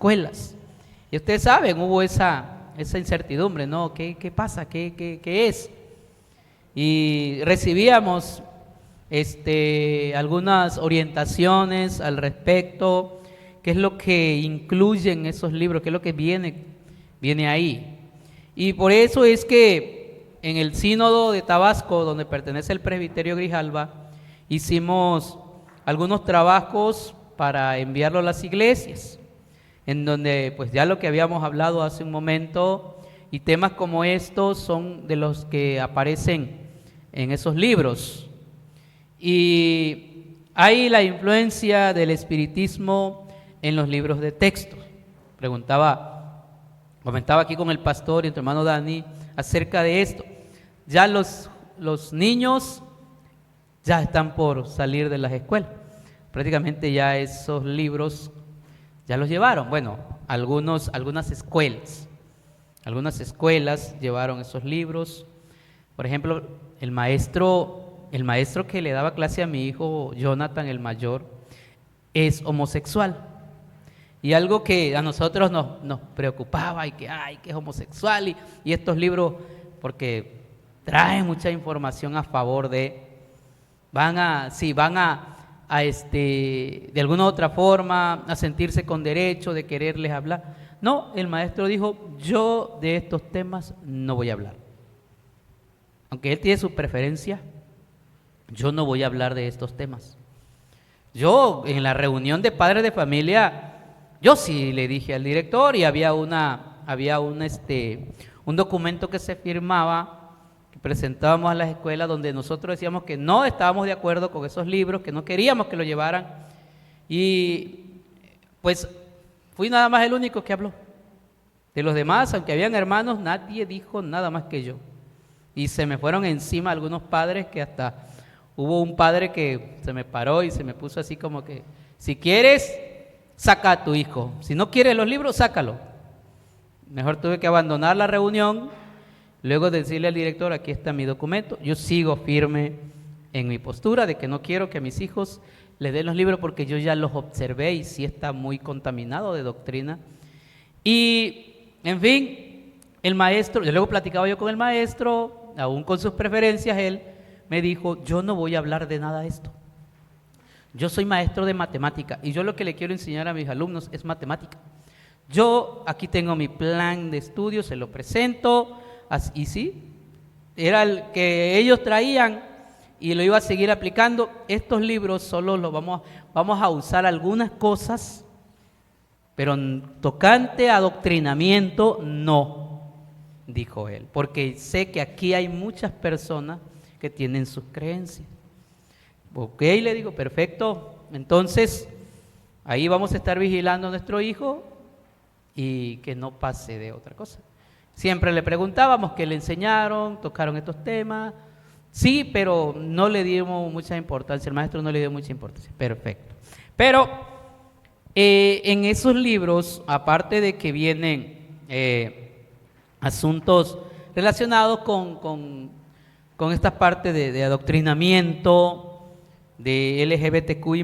escuelas. Y ustedes saben, hubo esa incertidumbre, ¿no? ¿Qué pasa? ¿Qué es? Y recibíamos algunas orientaciones al respecto, qué es lo que incluyen esos libros, qué es lo que viene ahí. Y por eso es que en el sínodo de Tabasco, donde pertenece el presbiterio Grijalva, hicimos algunos trabajos para enviarlo a las iglesias, en donde pues ya lo que habíamos hablado hace un momento y temas como estos son de los que aparecen en esos libros. Y hay la influencia del espiritismo en los libros de texto. Comentaba aquí con el pastor y nuestro hermano Dani acerca de esto. Ya los niños ya están por salir de las escuelas. Prácticamente ya esos libros ya los llevaron. Bueno, algunas escuelas llevaron esos libros. Por ejemplo, el maestro que le daba clase a mi hijo Jonathan, el mayor, es homosexual. Y algo que a nosotros nos preocupaba y que es homosexual y estos libros, porque traen mucha información a favor de, van a de alguna otra forma a sentirse con derecho de quererles hablar. No, el maestro dijo, yo de estos temas no voy a hablar. Aunque él tiene su preferencia, yo no voy a hablar de estos temas. Yo en la reunión de padres de familia, yo sí le dije al director y había un documento que se firmaba, que presentábamos a las escuelas donde nosotros decíamos que no estábamos de acuerdo con esos libros, que no queríamos que lo llevaran y pues fui nada más el único que habló. De los demás, aunque habían hermanos, nadie dijo nada más que yo. Y se me fueron encima algunos padres que hasta hubo un padre que se me paró y se me puso así como que, si quieres, saca a tu hijo. Si no quieres los libros, sácalo. Mejor tuve que abandonar la reunión, luego de decirle al director, aquí está mi documento. Yo sigo firme en mi postura de que no quiero que a mis hijos les den los libros porque yo ya los observé y sí está muy contaminado de doctrina. Y, en fin, el maestro, yo luego platicaba yo con el maestro, aún con sus preferencias, él me dijo, yo no voy a hablar de nada de esto. Yo soy maestro de matemática y yo lo que le quiero enseñar a mis alumnos es matemática. Yo aquí tengo mi plan de estudio, se lo presento, y sí, era el que ellos traían y lo iba a seguir aplicando. Estos libros solo los vamos a usar algunas cosas, pero tocante a adoctrinamiento, no, dijo él, porque sé que aquí hay muchas personas que tienen sus creencias. Ok, le digo, perfecto, entonces ahí vamos a estar vigilando a nuestro hijo y que no pase de otra cosa. Siempre le preguntábamos qué le enseñaron, tocaron estos temas, sí, pero no le dimos mucha importancia, el maestro no le dio mucha importancia, perfecto. Pero en esos libros, aparte de que vienen asuntos relacionados con esta parte de adoctrinamiento, de LGBTQI+,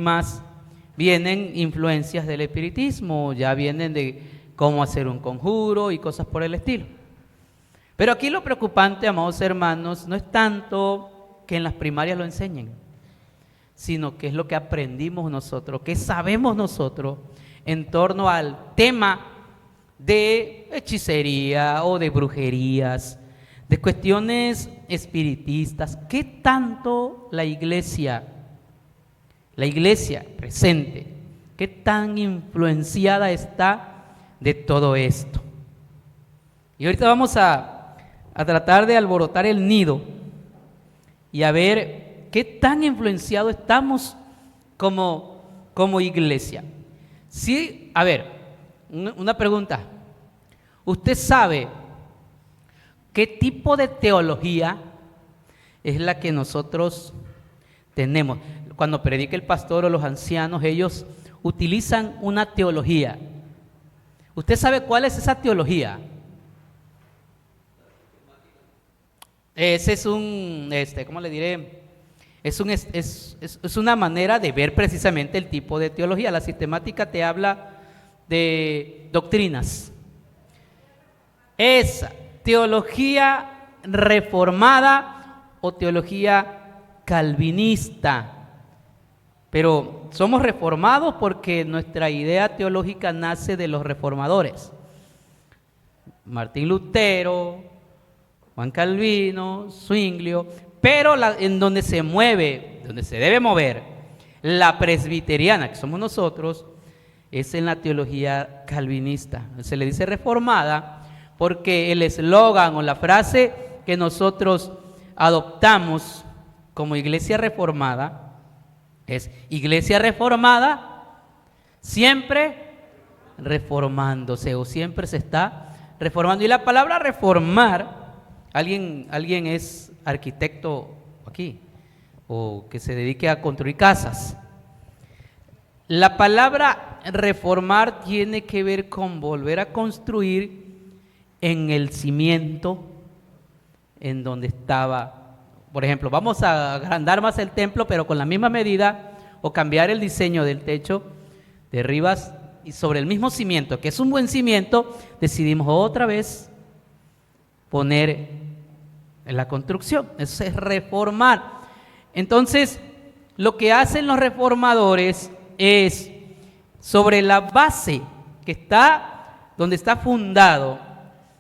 vienen influencias del espiritismo, ya vienen de cómo hacer un conjuro y cosas por el estilo. Pero aquí lo preocupante, amados hermanos, no es tanto que en las primarias lo enseñen, sino que es lo que aprendimos nosotros, que sabemos nosotros en torno al tema de hechicería o de brujerías, de cuestiones espiritistas. ¿Qué tanto la iglesia presente, qué tan influenciada está de todo esto? Y ahorita vamos a tratar de alborotar el nido y a ver qué tan influenciados estamos como iglesia. Sí, a ver, una pregunta. ¿Usted sabe qué tipo de teología es la que nosotros tenemos? Cuando predica el pastor o los ancianos, ellos utilizan una teología. ¿Usted sabe cuál es esa teología? Ese es ¿cómo le diré? Es una manera de ver precisamente el tipo de teología. La sistemática te habla de doctrinas. ¿Es teología reformada o teología calvinista? Pero somos reformados porque nuestra idea teológica nace de los reformadores. Martín Lutero, Juan Calvino, Zwinglio, pero en donde se mueve, donde se debe mover, la presbiteriana, que somos nosotros, es en la teología calvinista. Se le dice reformada porque el eslogan o la frase que nosotros adoptamos como iglesia reformada es iglesia reformada, siempre reformándose o siempre se está reformando. Y la palabra reformar, ¿alguien es arquitecto aquí o que se dedique a construir casas? La palabra reformar tiene que ver con volver a construir en el cimiento en donde estaba. Por ejemplo, vamos a agrandar más el templo, pero con la misma medida, o cambiar el diseño del techo, derribas y sobre el mismo cimiento, que es un buen cimiento, decidimos otra vez poner en la construcción. Eso es reformar. Entonces, lo que hacen los reformadores es, sobre la base que está, donde está fundado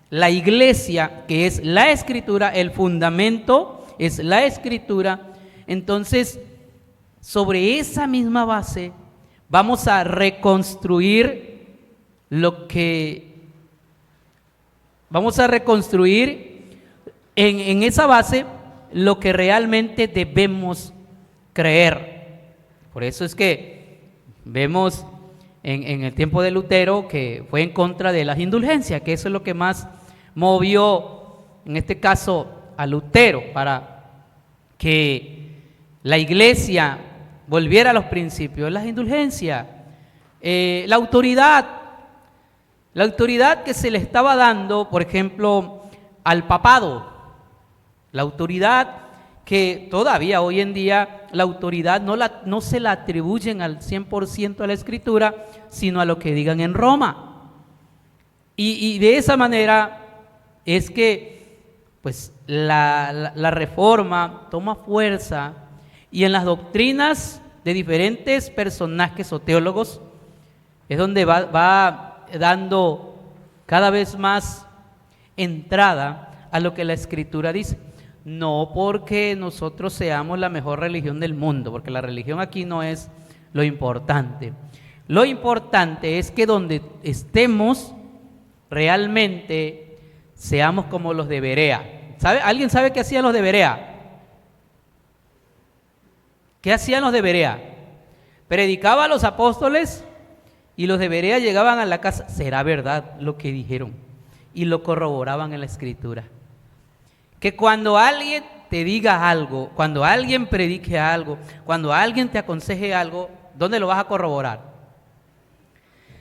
la iglesia, que es la Escritura, el fundamento es la Escritura. Entonces, sobre esa misma base vamos a reconstruir en esa base lo que realmente debemos creer. Por eso es que vemos en el tiempo de Lutero que fue en contra de las indulgencias, que eso es lo que más movió, en este caso, a Lutero, para que la iglesia volviera a los principios. Las indulgencias, la autoridad que se le estaba dando, por ejemplo, al papado, la autoridad que todavía hoy en día la autoridad no se la atribuyen al 100% a la Escritura, sino a lo que digan en Roma. Y de esa manera es que pues la reforma toma fuerza, y en las doctrinas de diferentes personajes o teólogos es donde va dando cada vez más entrada a lo que la Escritura dice. No porque nosotros seamos la mejor religión del mundo, porque la religión aquí no es lo importante. Lo importante es que donde estemos realmente seamos como los de Berea. ¿Alguien sabe qué hacían los de Berea? ¿Qué hacían los de Berea? Predicaba a los apóstoles y los de Berea llegaban a la casa. ¿Será verdad lo que dijeron? Y lo corroboraban en la Escritura. Que cuando alguien te diga algo, cuando alguien predique algo, cuando alguien te aconseje algo, ¿dónde lo vas a corroborar?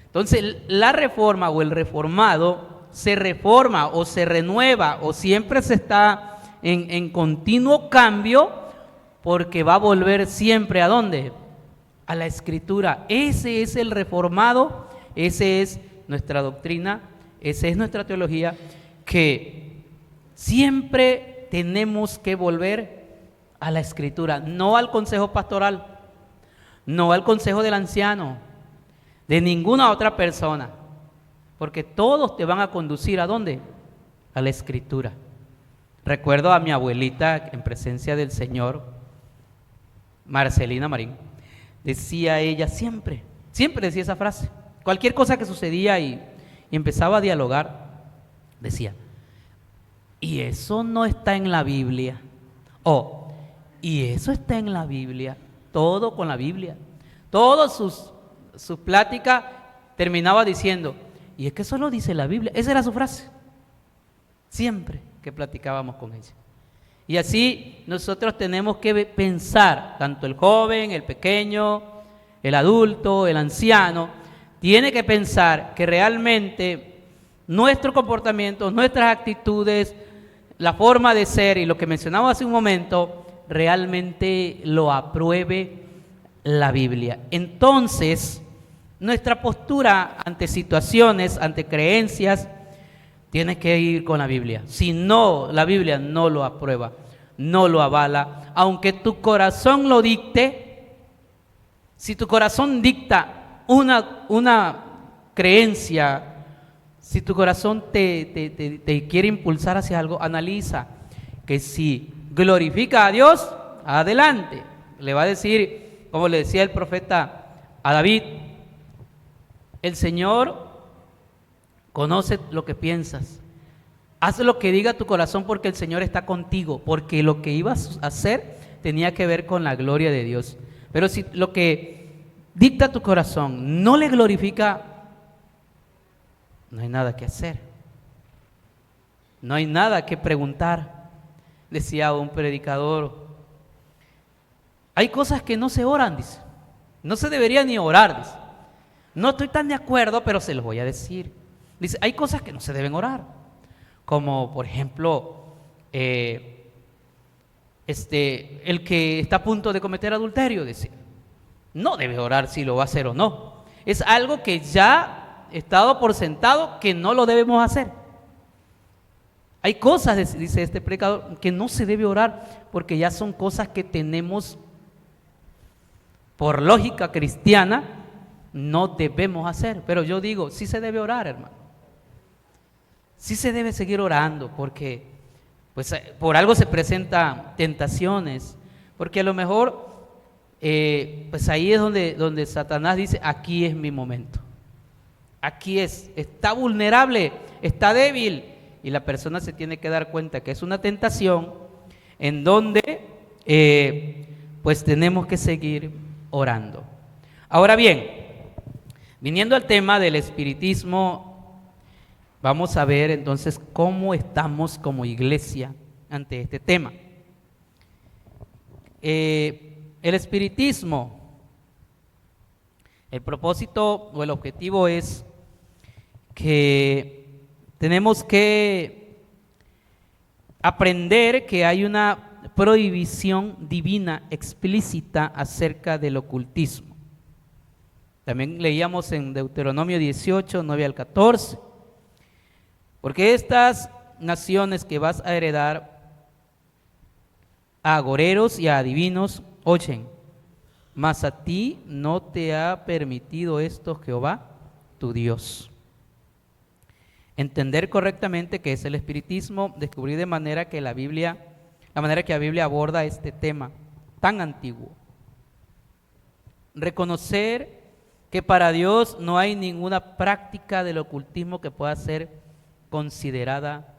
Entonces, la reforma o el reformado se reforma o se renueva o siempre se está en continuo cambio, porque va a volver siempre ¿a dónde? A la Escritura. Ese es el reformado, esa es nuestra doctrina, esa es nuestra teología, que siempre tenemos que volver a la Escritura, no al consejo pastoral, no al consejo del anciano, de ninguna otra persona, porque todos te van a conducir ¿a dónde? A la Escritura. Recuerdo a mi abuelita en presencia del Señor, Marcelina Marín, decía ella siempre decía esa frase. Cualquier cosa que sucedía y empezaba a dialogar, decía, y eso no está en la Biblia, y eso está en la Biblia, todo con la Biblia. Todas sus pláticas terminaba diciendo, y es que eso lo dice la Biblia. Esa era su frase, siempre que platicábamos con ella. Y así nosotros tenemos que pensar, tanto el joven, el pequeño, el adulto, el anciano, tiene que pensar que realmente nuestro comportamiento, nuestras actitudes, la forma de ser y lo que mencionaba hace un momento, realmente lo apruebe la Biblia. Entonces, nuestra postura ante situaciones, ante creencias, tiene que ir con la Biblia. Si no, la Biblia no lo aprueba, no lo avala. Aunque tu corazón lo dicte, si tu corazón dicta una creencia, si tu corazón te quiere impulsar hacia algo, analiza que si glorifica a Dios, adelante. Le va a decir, como le decía el profeta a David, el Señor conoce lo que piensas. Haz lo que diga tu corazón porque el Señor está contigo, porque lo que ibas a hacer tenía que ver con la gloria de Dios. Pero si lo que dicta tu corazón no le glorifica, no hay nada que hacer. No hay nada que preguntar. Decía un predicador, hay cosas que no se oran, dice. No se debería ni orar, dice. No estoy tan de acuerdo, pero se los voy a decir. Dice, hay cosas que no se deben orar. Como, por ejemplo, el que está a punto de cometer adulterio, dice. No debe orar si lo va a hacer o no. Es algo que ya está dado por sentado que no lo debemos hacer. Hay cosas, dice este predicador, que no se debe orar porque ya son cosas que tenemos por lógica cristiana, no debemos hacer. Pero yo digo, sí se debe orar, hermano. Sí se debe seguir orando porque pues, por algo se presentan tentaciones. Porque a lo mejor pues ahí es donde Satanás dice, aquí es mi momento. Aquí está vulnerable, está débil. Y la persona se tiene que dar cuenta que es una tentación en donde pues tenemos que seguir orando. Ahora bien, viniendo al tema del espiritismo, vamos a ver entonces cómo estamos como iglesia ante este tema. El espiritismo, el propósito o el objetivo es que tenemos que aprender que hay una prohibición divina explícita acerca del ocultismo. También leíamos en Deuteronomio 18, 9 al 14, porque estas naciones que vas a heredar a agoreros y a adivinos oyen, mas a ti no te ha permitido esto Jehová, tu Dios. Entender correctamente qué es el espiritismo, descubrir de manera que la manera que la Biblia aborda este tema tan antiguo. Reconocer que para Dios no hay ninguna práctica del ocultismo que pueda ser considerada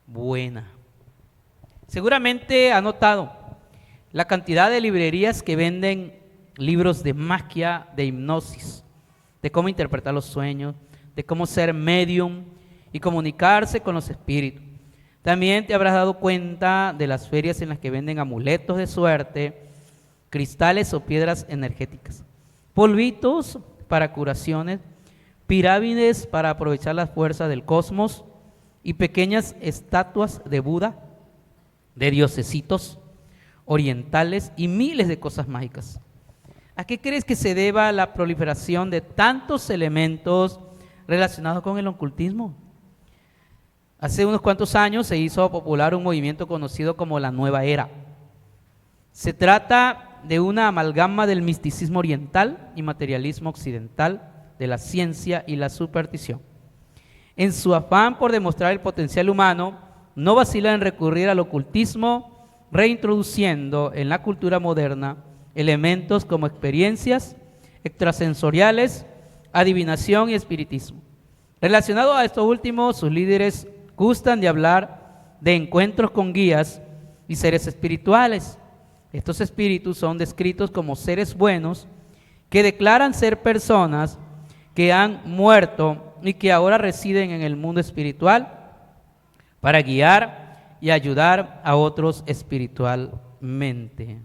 buena. Seguramente ha notado la cantidad de librerías que venden libros de magia, de hipnosis, de cómo interpretar los sueños, de cómo ser medium y comunicarse con los espíritus. También te habrás dado cuenta de las ferias en las que venden amuletos de suerte, cristales o piedras energéticas, polvitos para curaciones, pirámides para aprovechar las fuerzas del cosmos y pequeñas estatuas de Buda, de diosesitos orientales y miles de cosas mágicas. ¿A qué crees que se deba la proliferación de tantos elementos relacionados con el ocultismo? Hace unos cuantos años se hizo popular un movimiento conocido como la Nueva Era. Se trata de una amalgama del misticismo oriental y materialismo occidental, de la ciencia y la superstición. En su afán por demostrar el potencial humano, no vacila en recurrir al ocultismo, reintroduciendo en la cultura moderna elementos como experiencias extrasensoriales, adivinación y espiritismo. Relacionado a estos últimos, sus líderes gustan de hablar de encuentros con guías y seres espirituales. Estos espíritus son descritos como seres buenos que declaran ser personas que han muerto y que ahora residen en el mundo espiritual para guiar y ayudar a otros espiritualmente.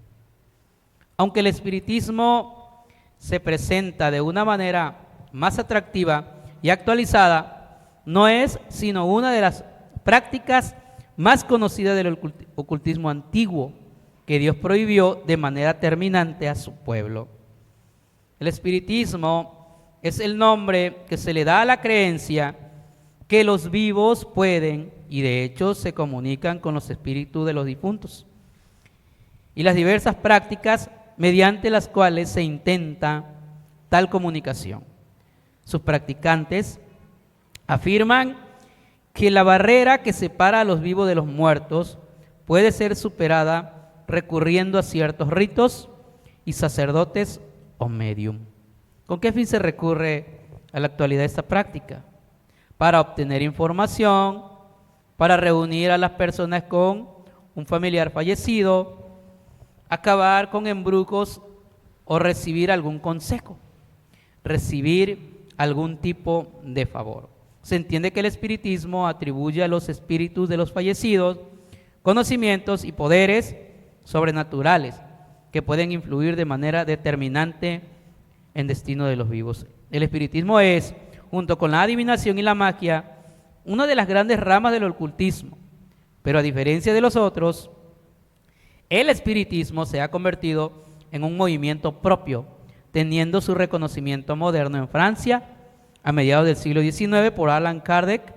Aunque el espiritismo se presenta de una manera más atractiva y actualizada, no es sino una de las prácticas más conocidas del ocultismo antiguo que Dios prohibió de manera terminante a su pueblo. El espiritismo es el nombre que se le da a la creencia que los vivos pueden y de hecho se comunican con los espíritus de los difuntos, y las diversas prácticas mediante las cuales se intenta tal comunicación. Sus practicantes afirman que la barrera que separa a los vivos de los muertos puede ser superada recurriendo a ciertos ritos y sacerdotes o medium. ¿Con qué fin se recurre a la actualidad a esta práctica? Para obtener información, para reunir a las personas con un familiar fallecido, acabar con embrujos o recibir algún consejo, recibir algún tipo de favor. Se entiende que el espiritismo atribuye a los espíritus de los fallecidos conocimientos y poderes sobrenaturales que pueden influir de manera determinante en destino de los vivos. El espiritismo es, junto con la adivinación y la magia, una de las grandes ramas del ocultismo, pero a diferencia de los otros, el espiritismo se ha convertido en un movimiento propio, teniendo su reconocimiento moderno en Francia a mediados del siglo XIX por Allan Kardec.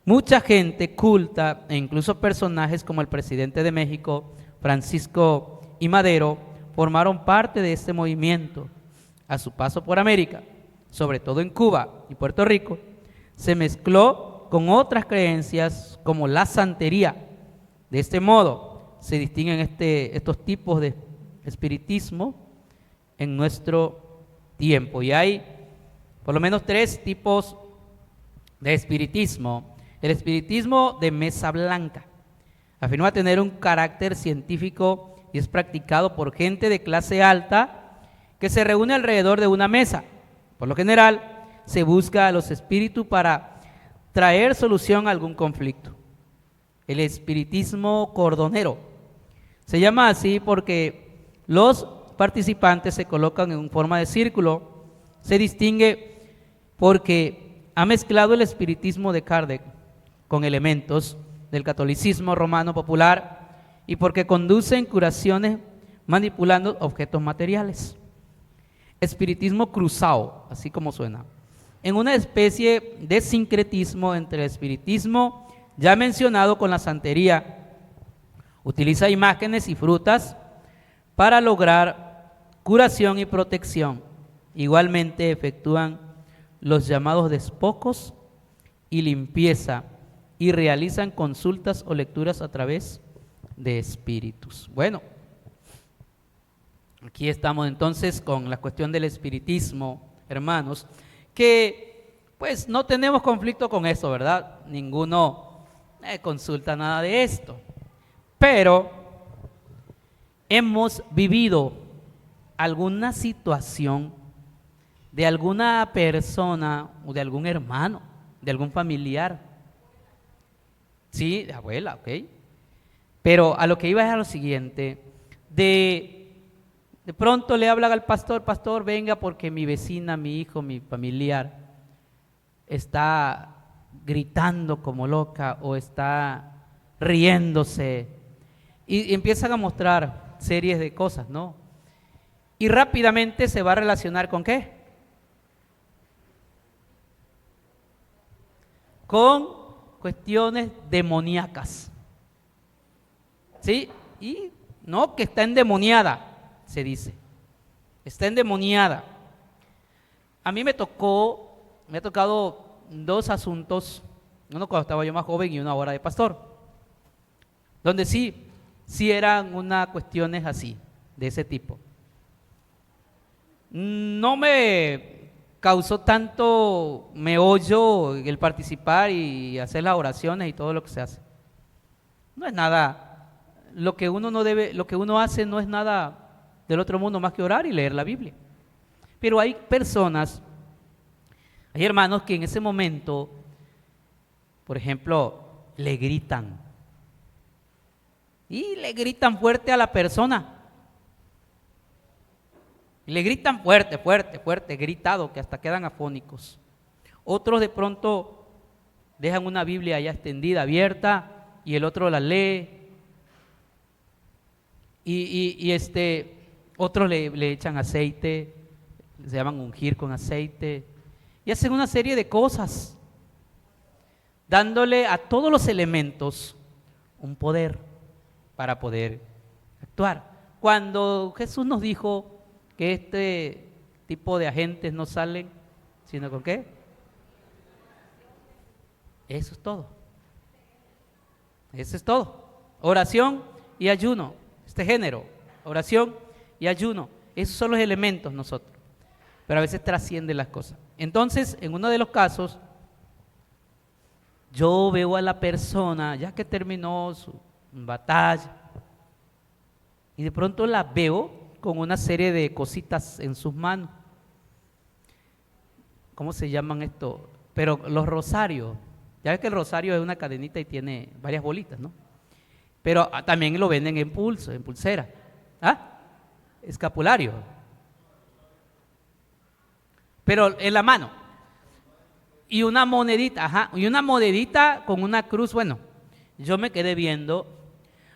Mucha gente culta e incluso personajes como el presidente de México, Francisco I. Madero, formaron parte de este movimiento. A su paso por América, sobre todo en Cuba y Puerto Rico, se mezcló con otras creencias como la santería. De este modo se distinguen estos tipos de espiritismo en nuestro tiempo. Y hay por lo menos 3 tipos de espiritismo. El espiritismo de mesa blanca afirma tener un carácter científico y es practicado por gente de clase alta que se reúne alrededor de una mesa. Por lo general, se busca a los espíritus para traer solución a algún conflicto. El espiritismo cordonero se llama así porque los participantes se colocan en forma de círculo. Se distingue porque ha mezclado el espiritismo de Kardec con elementos del catolicismo romano popular y porque conducen curaciones manipulando objetos materiales. Espiritismo cruzado, así como suena, en una especie de sincretismo entre el espiritismo ya mencionado con la santería. Utiliza imágenes y frutas para lograr curación y protección. Igualmente efectúan los llamados despojos y limpieza y realizan consultas o lecturas a través de espíritus. Bueno, aquí estamos entonces con la cuestión del espiritismo, hermanos, que pues no tenemos conflicto con eso, ¿verdad? Ninguno consulta nada de esto, pero hemos vivido alguna situación de alguna persona o de algún hermano, de algún familiar, sí, de abuela, ok, pero a lo que iba es a lo siguiente, de pronto le hablan al pastor, pastor, venga porque mi vecina, mi hijo, mi familiar está gritando como loca o está riéndose y empiezan a mostrar series de cosas, ¿no? Y rápidamente se va a relacionar ¿con qué? Con cuestiones demoníacas, ¿sí? Y no, que está endemoniada, se dice, está endemoniada. A mí me ha tocado 2 asuntos, uno cuando estaba yo más joven y uno ahora de pastor, donde sí eran unas cuestiones así, de ese tipo. No me causó tanto meollo el participar y hacer las oraciones y todo lo que se hace. No es nada, lo que uno hace no es nada del otro mundo más que orar y leer la Biblia. Pero hay personas, hay hermanos que en ese momento, por ejemplo, le gritan. Y le gritan fuerte a la persona. Le gritan fuerte, fuerte, fuerte, gritado, que hasta quedan afónicos. Otros de pronto dejan una Biblia ya extendida, abierta, y el otro la lee. Otros le echan aceite, se llaman ungir con aceite, y hacen una serie de cosas, dándole a todos los elementos un poder para poder actuar. Cuando Jesús nos dijo que este tipo de agentes no salen, sino con ¿qué? Eso es todo. Eso es todo. Oración y ayuno. Este género, oración y ayuno. Esos son los elementos nosotros. Pero a veces trascienden las cosas. Entonces, en uno de los casos, yo veo a la persona, ya que terminó su batalla, y de pronto la veo con una serie de cositas en sus manos. ¿Cómo se llaman esto? Pero los rosarios. Ya ves que el rosario es una cadenita y tiene varias bolitas, ¿no? Pero también lo venden en pulsera. ¿Ah? Escapulario. Pero en la mano. Y una monedita, y una monedita con una cruz. Bueno, yo me quedé viendo.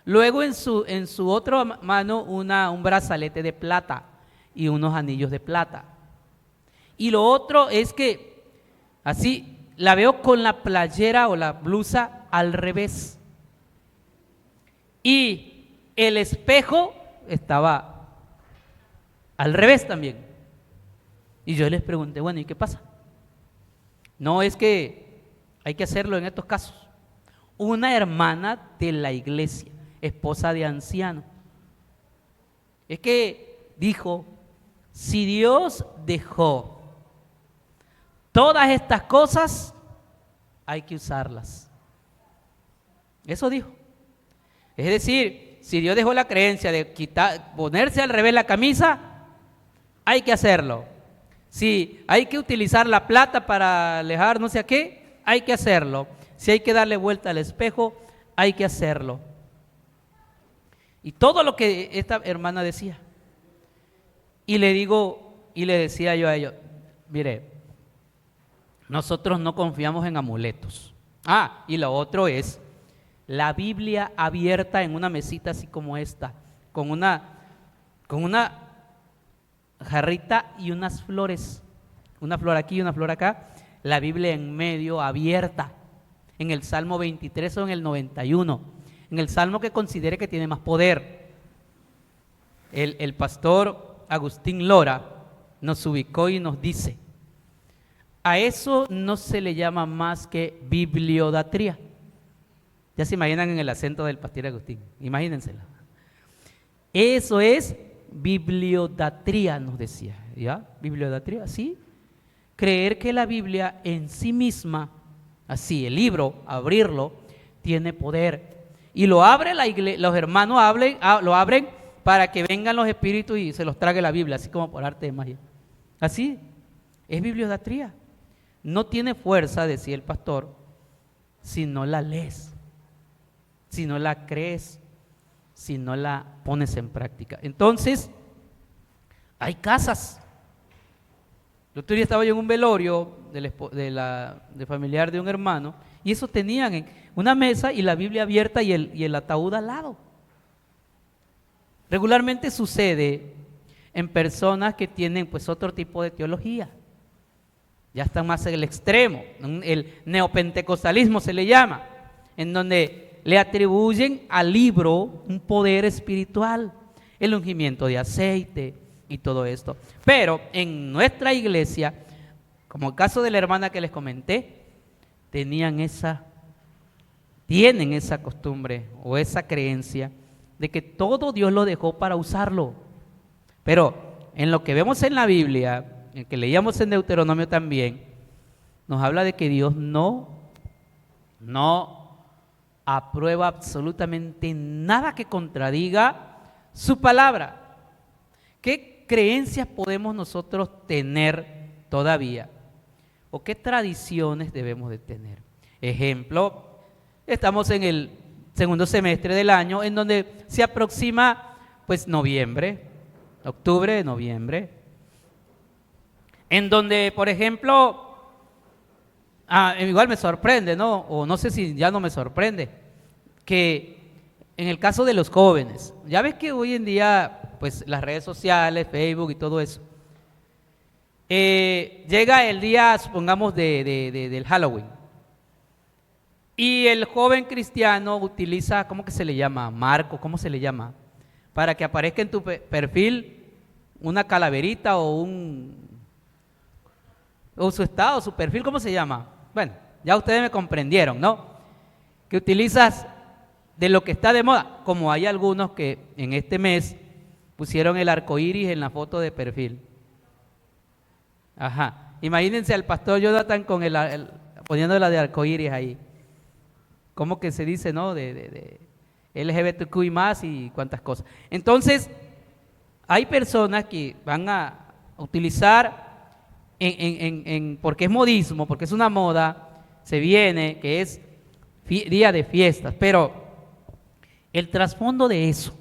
Luego en su otra mano un brazalete de plata y unos anillos de plata. Y lo otro es que así la veo con la playera o la blusa al revés. Y el espejo estaba al revés también. Y yo les pregunté, bueno, ¿y qué pasa? No, es que hay que hacerlo en estos casos. Una hermana de la iglesia, esposa de anciano, es que dijo, si Dios dejó todas estas cosas, hay que usarlas. Eso dijo. Es decir, si Dios dejó la creencia de ponerse al revés la camisa, hay que hacerlo. Si hay que utilizar la plata para alejar no sé a qué, hay que hacerlo. Si hay que darle vuelta al espejo, hay que hacerlo. Y todo lo que esta hermana decía. Y le decía yo a ellos, mire, nosotros no confiamos en amuletos. Y lo otro es la Biblia abierta en una mesita así como esta, con una jarrita y unas flores, una flor aquí y una flor acá, la Biblia en medio abierta, en el Salmo 23 o en el 91, en el Salmo que considere que tiene más poder. El pastor Agustín Lora nos ubicó y nos dice, a eso no se le llama más que bibliolatría. Ya se imaginan en el acento del pastor Agustín, imagínenselo. Eso es bibliolatría, nos decía, ¿ya? Bibliolatría, ¿sí? Creer que la Biblia en sí misma, así, el libro, abrirlo, tiene poder. Y lo abre la iglesia, los hermanos lo abren para que vengan los espíritus y se los trague la Biblia, así como por arte de magia. Así, es bibliolatría. No tiene fuerza, decía el pastor, si no la lees, si no la crees, si no la pones en práctica. Entonces, hay casas. El otro día estaba yo en un velorio de familiar de un hermano, y eso tenían en una mesa y la Biblia abierta y el ataúd al lado. Regularmente sucede en personas que tienen pues otro tipo de teología. Ya están más en el extremo, el neopentecostalismo se le llama, en donde le atribuyen al libro un poder espiritual, el ungimiento de aceite y todo esto. Pero en nuestra iglesia, como el caso de la hermana que les comenté, tienen esa costumbre o esa creencia de que todo Dios lo dejó para usarlo. Pero en lo que vemos en la Biblia, en que leíamos en Deuteronomio también, nos habla de que Dios no aprueba absolutamente nada que contradiga su palabra. ¿Qué creencias podemos nosotros tener todavía? ¿O qué tradiciones debemos de tener? Ejemplo, estamos en el segundo semestre del año, en donde se aproxima pues octubre, noviembre, en donde, por ejemplo, igual me sorprende, ¿no? O no sé si ya no me sorprende, que en el caso de los jóvenes, ya ves que hoy en día, pues las redes sociales, Facebook y todo eso, llega el día, supongamos, del Halloween. Y el joven cristiano utiliza, ¿cómo que se le llama? Marco, ¿cómo se le llama? Para que aparezca en tu perfil una calaverita o su estado, su perfil, ¿cómo se llama? Bueno, ya ustedes me comprendieron, ¿no? Que utilizas de lo que está de moda, como hay algunos que en este mes pusieron el arco iris en la foto de perfil. Ajá, imagínense al pastor Jonathan con poniendo la de arco iris ahí. ¿Cómo que se dice, no? De LGBTQI más y cuántas cosas. Entonces, hay personas que van a utilizar porque es modismo, porque es una moda, se viene, que es día de fiestas, pero el trasfondo de eso,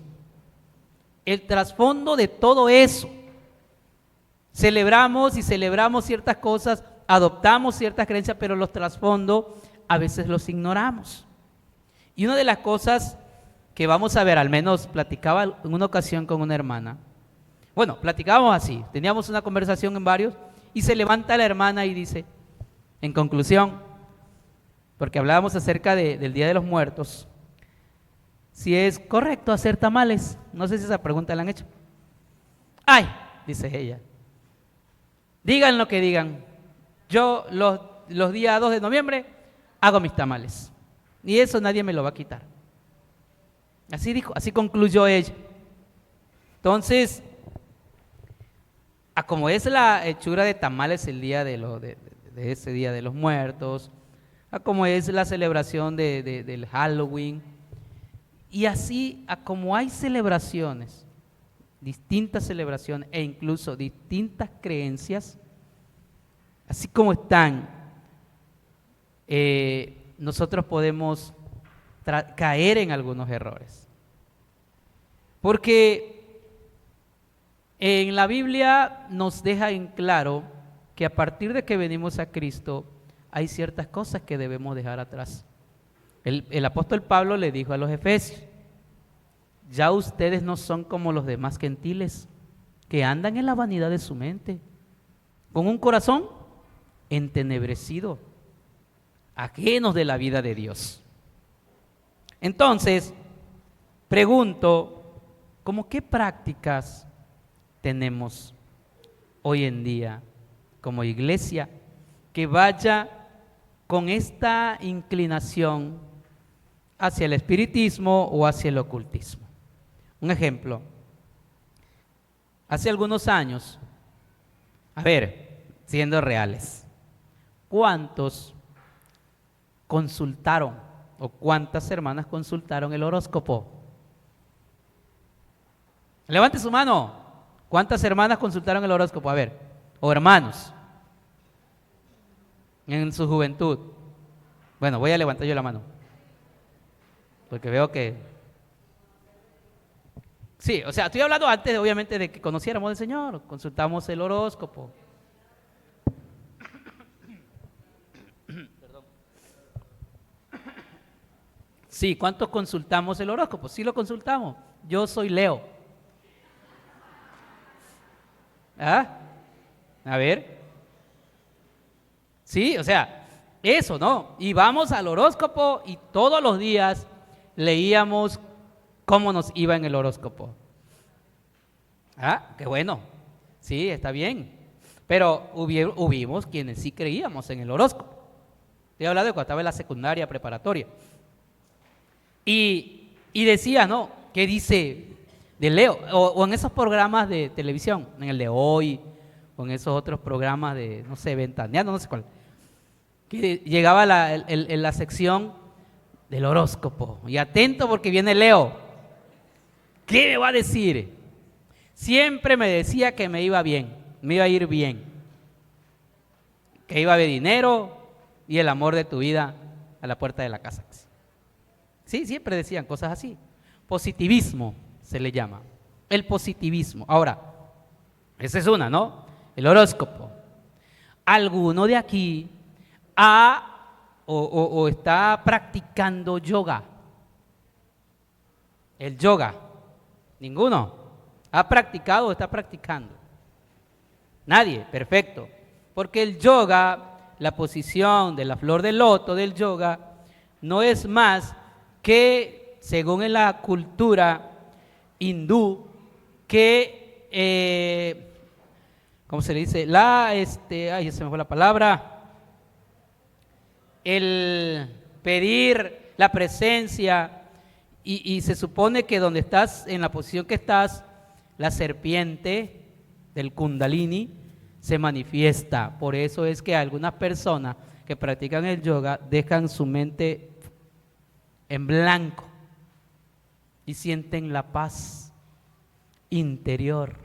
el trasfondo de todo eso, celebramos ciertas cosas, adoptamos ciertas creencias, pero los trasfondos a veces los ignoramos. Y una de las cosas que vamos a ver, al menos platicaba en una ocasión con una hermana, bueno, platicábamos así, teníamos una conversación en varios, y se levanta la hermana y dice, en conclusión, porque hablábamos acerca del Día de los Muertos, si es correcto hacer tamales. No sé si esa pregunta la han hecho. Ay, dice ella, digan lo que digan, yo los días 2 de noviembre hago mis tamales, y eso nadie me lo va a quitar. Así dijo, así concluyó ella. Entonces, como es la hechura de tamales el día de ese Día de los Muertos, como es la celebración del Halloween, y así, como hay celebraciones, distintas celebraciones e incluso distintas creencias, así como están, nosotros podemos caer en algunos errores. Porque en la Biblia nos deja en claro que a partir de que venimos a Cristo hay ciertas cosas que debemos dejar atrás. El apóstol Pablo le dijo a los efesios, ya ustedes no son como los demás gentiles que andan en la vanidad de su mente, con un corazón entenebrecido, ajenos de la vida de Dios. Entonces, pregunto, ¿cómo qué prácticas tenemos hoy en día como iglesia que vaya con esta inclinación hacia el espiritismo o hacia el ocultismo? Un ejemplo, hace algunos años, a ver, siendo reales, ¿cuántos consultaron o cuántas hermanas consultaron el horóscopo? Levante su mano. ¿Cuántas hermanas consultaron el horóscopo? A ver, o hermanos, en su juventud. Bueno, voy a levantar yo la mano, porque veo que... Sí, o sea, estoy hablando antes, obviamente, de que conociéramos al Señor, consultamos el horóscopo. Sí, ¿cuántos consultamos el horóscopo? Sí lo consultamos. Yo soy Leo. ¿Ah? A ver. Sí, o sea, eso, ¿no? Y vamos al horóscopo y todos los días leíamos cómo nos iba en el horóscopo. Ah, qué bueno. Sí, está bien. Pero hubimos quienes sí creíamos en el horóscopo. Estoy hablando de cuando estaba en la secundaria preparatoria. Y decía, ¿no? ¿Qué dice de Leo? O en esos programas de televisión, en el de Hoy, o en esos otros programas de, no sé, Ventaneando, no sé cuál. Que llegaba la sección del horóscopo. Y atento porque viene Leo. ¿Qué me va a decir? Siempre me decía que me iba bien, me iba a ir bien, que iba a haber dinero y el amor de tu vida a la puerta de la casa. Sí, siempre decían cosas así. Positivismo se le llama, el positivismo. Ahora, esa es una, ¿no? El horóscopo. ¿Alguno de aquí o está practicando yoga? El yoga. ¿Ninguno? ¿Ha practicado o está practicando? Nadie, perfecto. Porque el yoga, la posición de la flor de loto del yoga, no es más que, según en la cultura hindú, que, ¿cómo se le dice? Ay, se me fue la palabra. El pedir la presencia y se supone que donde estás, en la posición que estás, la serpiente del Kundalini se manifiesta. Por eso es que algunas personas que practican el yoga dejan su mente en blanco y sienten la paz interior.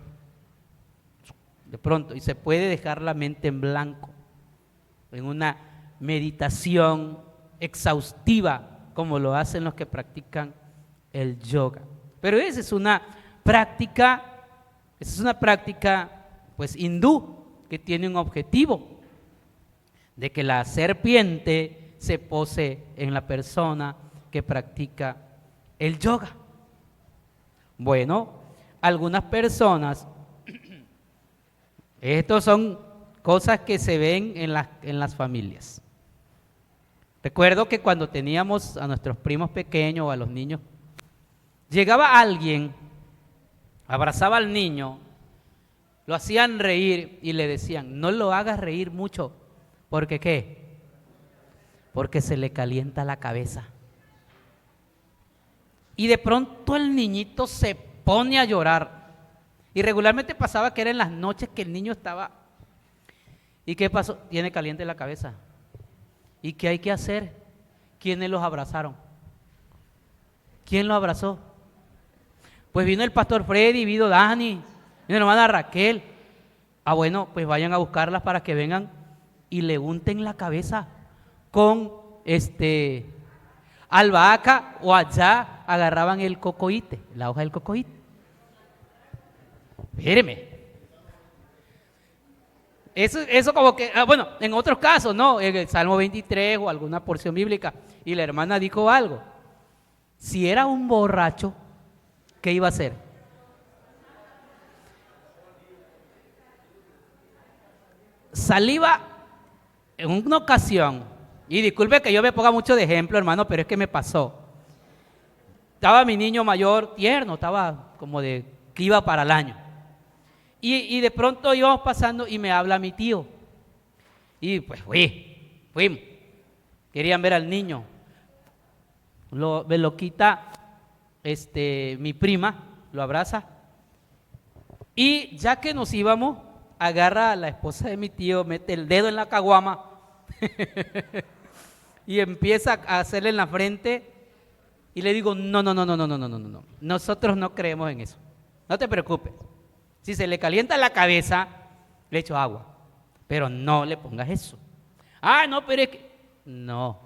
De pronto, y se puede dejar la mente en blanco en una meditación exhaustiva como lo hacen los que practican el yoga. Pero esa es una práctica pues hindú que tiene un objetivo de que la serpiente se pose en la persona que practica el yoga. Bueno, algunas personas, estos son cosas que se ven en las familias. Recuerdo que cuando teníamos a nuestros primos pequeños o a los niños, llegaba alguien, abrazaba al niño, lo hacían reír y le decían, no lo hagas reír mucho, ¿porque qué? Porque se le calienta la cabeza. Y de pronto el niñito se pone a llorar. Y regularmente pasaba que era en las noches que el niño estaba. ¿Y qué pasó? Tiene caliente la cabeza. ¿Y qué hay que hacer? ¿Quiénes los abrazaron? ¿Quién los abrazó? Pues vino el pastor Freddy, vino Dani, vino la hermana Raquel. Ah, bueno, pues vayan a buscarlas para que vengan y le unten la cabeza con albahaca, o allá agarraban el cocoíte, la hoja del cocoíte. Espéreme. Eso como que, bueno, en otros casos, ¿no? En el Salmo 23 o alguna porción bíblica, y la hermana dijo algo. Si era un borracho, ¿qué iba a hacer? Saliva, en una ocasión, y disculpe que yo me ponga mucho de ejemplo, hermano, pero es que me pasó. Estaba mi niño mayor, tierno, estaba como de que iba para el año. Y de pronto íbamos pasando y me habla mi tío. Y pues fuimos. Querían ver al niño. Me lo quita mi prima, lo abraza. Y ya que nos íbamos, agarra a la esposa de mi tío, mete el dedo en la caguama y empieza a hacerle en la frente. Y le digo, no. Nosotros no creemos en eso. No te preocupes. Si se le calienta la cabeza, le echo agua. Pero no le pongas eso. Ah, no, pero es que... No.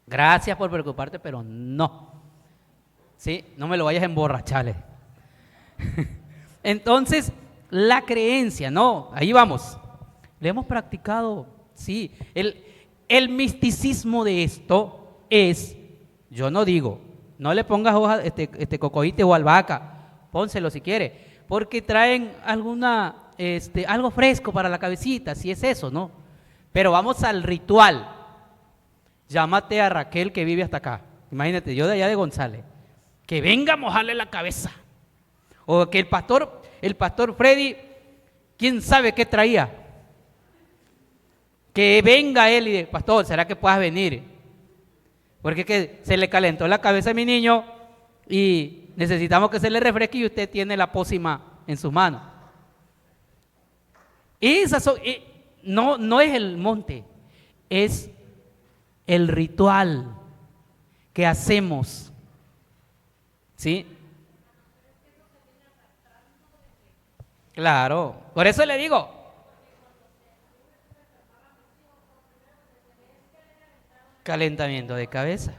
Gracias por preocuparte, pero no. ¿Sí? No me lo vayas a emborrachar. Entonces, la creencia, no, ahí vamos. Le hemos practicado, sí. El misticismo de esto es, yo no digo, no le pongas hoja, cocoíte o albahaca, pónselo si quiere. Porque traen algo fresco para la cabecita, si es eso, ¿no? Pero vamos al ritual. Llámate a Raquel que vive hasta acá. Imagínate, yo de allá de González. Que venga a mojarle la cabeza. O que el pastor Freddy, ¿quién sabe qué traía? Que venga él y diga, pastor, ¿será que puedas venir? Porque que se le calentó la cabeza a mi niño y necesitamos que se le refresque y usted tiene la pócima en sus manos. No es el monte, es el ritual que hacemos. ¿Sí? Claro, por eso le digo. Calentamiento de cabeza.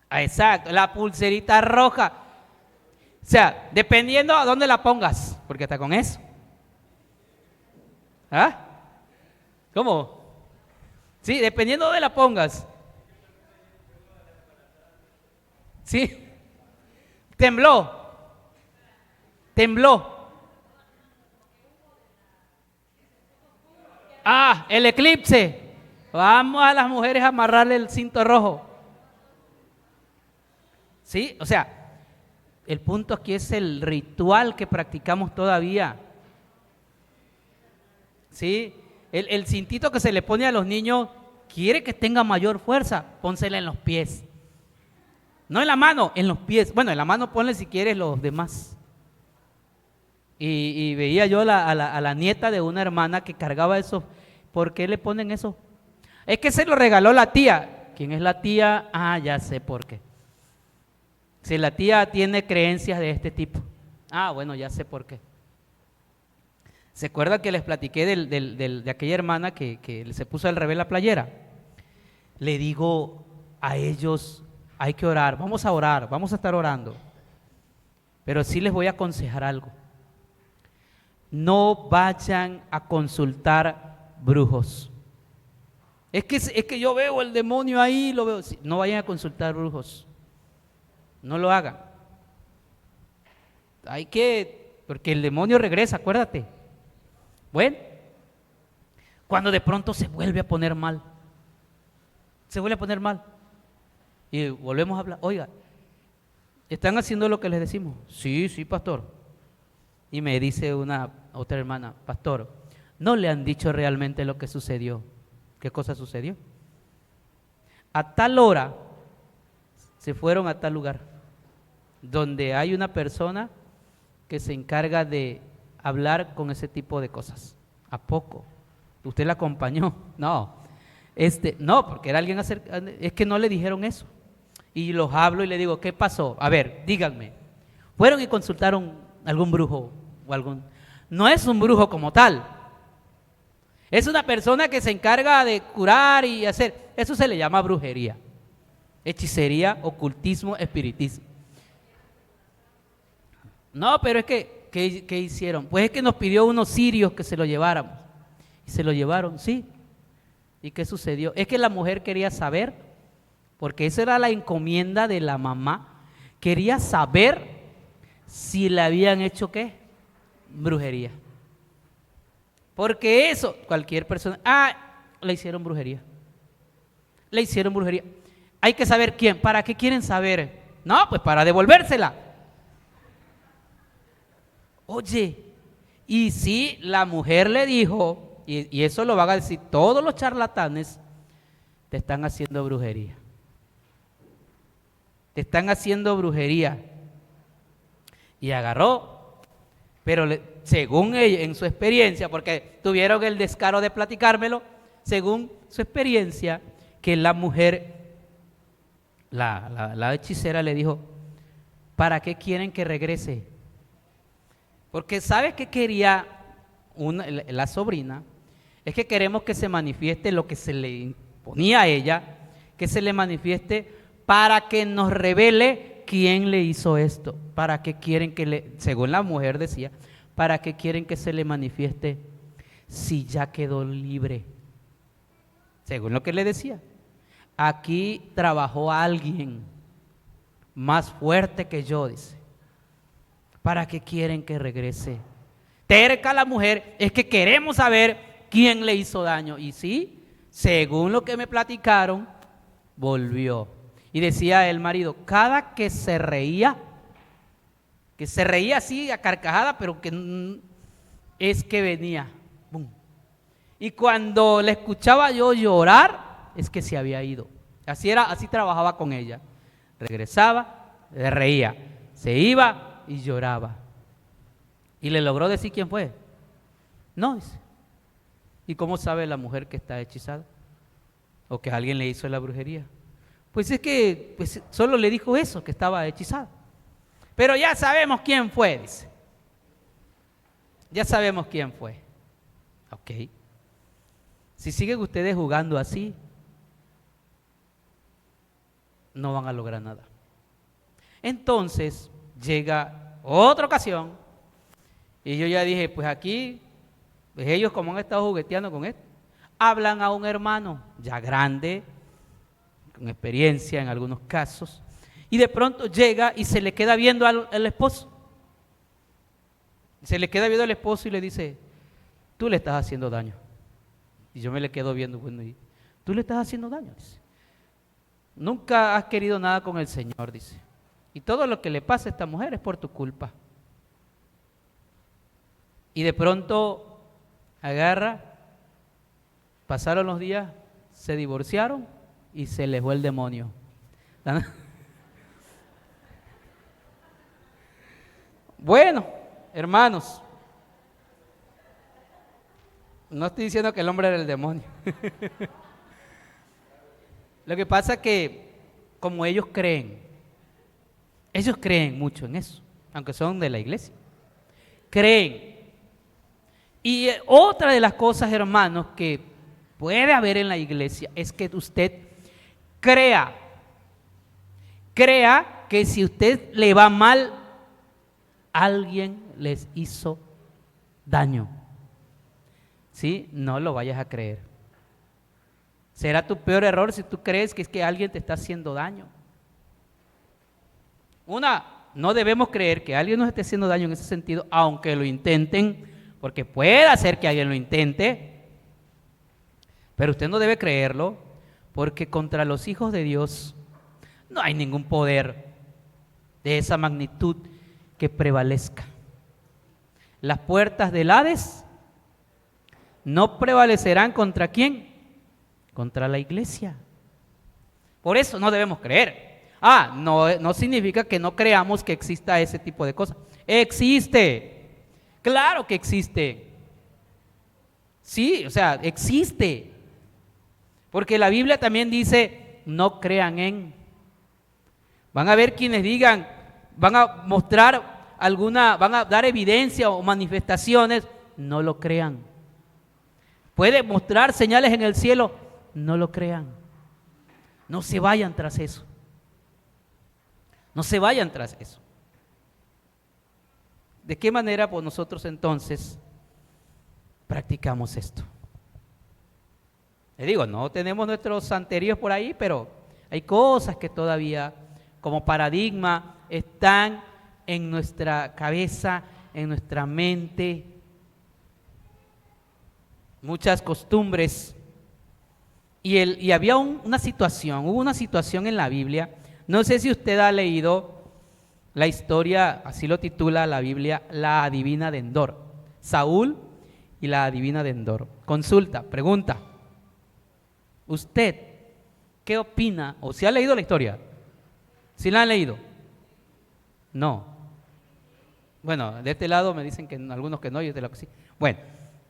Exacto, la pulserita roja. O sea, dependiendo a dónde la pongas, porque está con eso. ¿Ah? ¿Cómo? Sí, dependiendo de dónde la pongas. Sí. Tembló. tembló. Ah, el eclipse. Vamos a las mujeres a amarrarle el cinto rojo. ¿Sí? O sea, el punto aquí es el ritual que practicamos todavía. ¿Sí? El cintito que se le pone a los niños, quiere que tenga mayor fuerza, pónsela en los pies. No en la mano, en los pies. Bueno, en la mano ponle si quieres los demás. Y veía yo a la nieta de una hermana que cargaba eso. ¿Por qué le ponen eso? Es que se lo regaló la tía. ¿Quién es la tía? Ah, ya sé por qué. Si la tía tiene creencias de este tipo. Ah, bueno, ya sé por qué. ¿Se acuerdan que les platiqué de aquella hermana que se puso al revés la playera? Le digo a ellos, hay que orar, vamos a estar orando. Pero sí les voy a aconsejar algo. No vayan a consultar brujos. Es que yo veo el demonio ahí, lo veo. No vayan a consultar brujos. No lo hagan. Porque el demonio regresa, acuérdate. Bueno, cuando de pronto se vuelve a poner mal. Se vuelve a poner mal. Y volvemos a hablar. Oiga, ¿están haciendo lo que les decimos? Sí, pastor. Y me dice otra hermana, pastor, no le han dicho realmente lo que sucedió. ¿Qué cosa sucedió? A tal hora se fueron a tal lugar, donde hay una persona que se encarga de hablar con ese tipo de cosas. ¿A poco? ¿Usted la acompañó? No. No, porque era alguien cercano, es que no le dijeron eso. Y los hablo y le digo, ¿qué pasó? A ver, díganme. ¿Fueron y consultaron algún brujo o algún? No es un brujo como tal. Es una persona que se encarga de curar y hacer. Eso se le llama brujería, hechicería, ocultismo, espiritismo. No, pero es que, ¿qué hicieron? Pues es que nos pidió unos sirios que se lo lleváramos. Y se lo llevaron, sí. ¿Y qué sucedió? Es que la mujer quería saber, porque esa era la encomienda de la mamá, quería saber si le habían hecho ¿qué? Brujería. Porque eso, cualquier persona, le hicieron brujería. Le hicieron brujería. Hay que saber quién. ¿Para qué quieren saber? No, pues para devolvérsela. Oye, y si la mujer le dijo, y eso lo van a decir todos los charlatanes, te están haciendo brujería. Te están haciendo brujería. Y agarró, pero según ella, en su experiencia, porque tuvieron el descaro de platicármelo, según su experiencia, que la mujer, la hechicera le dijo, ¿para qué quieren que regrese? Porque ¿sabes qué quería la sobrina? Es que queremos que se manifieste lo que se le imponía a ella, que se le manifieste para que nos revele quién le hizo esto. ¿Para qué quieren según la mujer decía, para qué quieren que se le manifieste si ya quedó libre? Según lo que le decía. Aquí trabajó alguien más fuerte que yo, dice. ¿Para qué quieren que regrese? Terca la mujer, es que queremos saber quién le hizo daño. Y sí, según lo que me platicaron, volvió. Y decía el marido, cada que se reía así a carcajada, pero que es que venía. ¡Bum! Y cuando le escuchaba yo llorar, es que se había ido. Así trabajaba con ella. Regresaba, le reía, se iba y lloraba. Y le logró decir quién fue. No, dice. ¿Y cómo sabe la mujer que está hechizada? O que alguien le hizo la brujería. Pues es que solo le dijo eso, que estaba hechizada. Pero ya sabemos quién fue, dice. Ya sabemos quién fue. Ok. Si siguen ustedes jugando así, no van a lograr nada. Entonces llega otra ocasión y yo ya dije, pues aquí, pues ellos como han estado jugueteando con esto, hablan a un hermano ya grande, con experiencia en algunos casos, y de pronto llega y se le queda viendo al esposo. Se le queda viendo al esposo y le dice, tú le estás haciendo daño. Y yo me le quedo viendo, bueno, y tú le estás haciendo daño, dice. Nunca has querido nada con el Señor, dice. Y todo lo que le pasa a esta mujer es por tu culpa. Y de pronto agarra, pasaron los días, se divorciaron y se les fue el demonio. Bueno, hermanos, no estoy diciendo que el hombre era el demonio. Lo que pasa es que como ellos creen mucho en eso, aunque son de la iglesia, creen. Y otra de las cosas, hermanos, que puede haber en la iglesia es que usted crea que si usted le va mal, alguien les hizo daño. ¿Sí? No lo vayas a creer. Será tu peor error si tú crees que es que alguien te está haciendo daño. No debemos creer que alguien nos esté haciendo daño en ese sentido, aunque lo intenten, porque puede ser que alguien lo intente, pero usted no debe creerlo, porque contra los hijos de Dios no hay ningún poder de esa magnitud que prevalezca. Las puertas del Hades no prevalecerán ¿contra quién? Contra la iglesia. Por eso no debemos creer. No significa que no creamos que exista ese tipo de cosas. Existe. Claro que existe. Sí, o sea, existe. Porque la Biblia también dice, no crean en. Van a ver quienes digan, van a mostrar van a dar evidencia o manifestaciones, no lo crean. Puede mostrar señales en el cielo, no lo crean. No se vayan tras eso. No se vayan tras eso. ¿De qué manera pues nosotros entonces practicamos esto? Le digo, no tenemos nuestros santeríos por ahí, pero hay cosas que todavía como paradigma están en nuestra cabeza, en nuestra mente. Muchas costumbres. Y había hubo una situación en la Biblia. No sé si usted ha leído la historia, así lo titula la Biblia, la adivina de Endor. Saúl y la adivina de Endor. Consulta, pregunta. ¿Usted qué opina? ¿O si ha leído la historia? ¿Sí la han leído? No. Bueno, de este lado me dicen que algunos que no, y de este lado que sí. Bueno,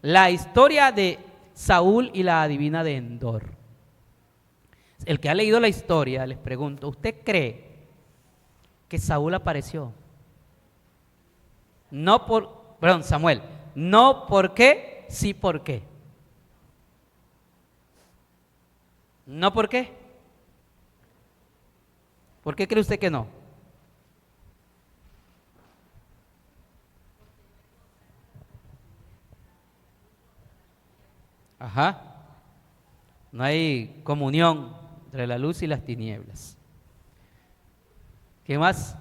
la historia de Saúl y la adivina de Endor. El que ha leído la historia, les pregunto, ¿usted cree que Saúl apareció? Samuel, no por qué, sí por qué. ¿No por qué? ¿Por qué cree usted que no? Ajá. No hay comunión entre la luz y las tinieblas. ¿Qué más?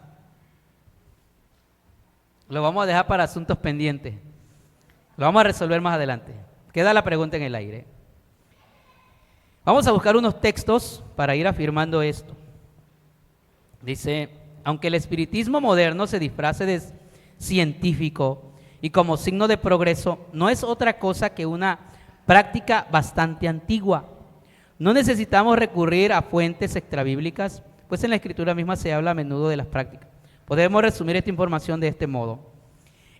Lo vamos a dejar para asuntos pendientes. Lo vamos a resolver más adelante. Queda la pregunta en el aire. Vamos a buscar unos textos para ir afirmando esto. Dice, aunque el espiritismo moderno se disfrace de científico y como signo de progreso, no es otra cosa que una práctica bastante antigua. No necesitamos recurrir a fuentes extrabíblicas, pues en la Escritura misma se habla a menudo de las prácticas. Podemos resumir esta información de este modo.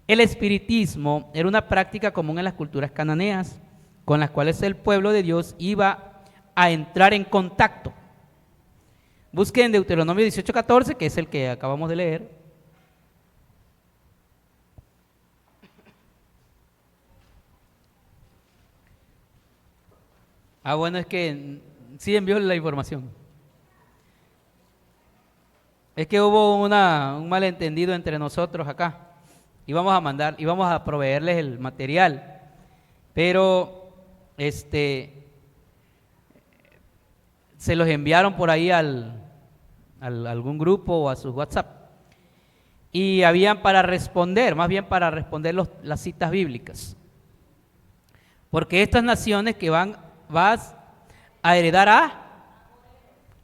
El espiritismo era una práctica común en las culturas cananeas, con las cuales el pueblo de Dios iba a entrar en contacto. Busquen Deuteronomio 18:14, que es el que acabamos de leer. Bueno, es que sí envió la información. Es que hubo un malentendido entre nosotros acá. Íbamos a proveerles el material, pero se los enviaron por ahí algún grupo o a sus WhatsApp. y habían para responder, más bien para responder las citas bíblicas. Porque estas naciones que vas a heredar a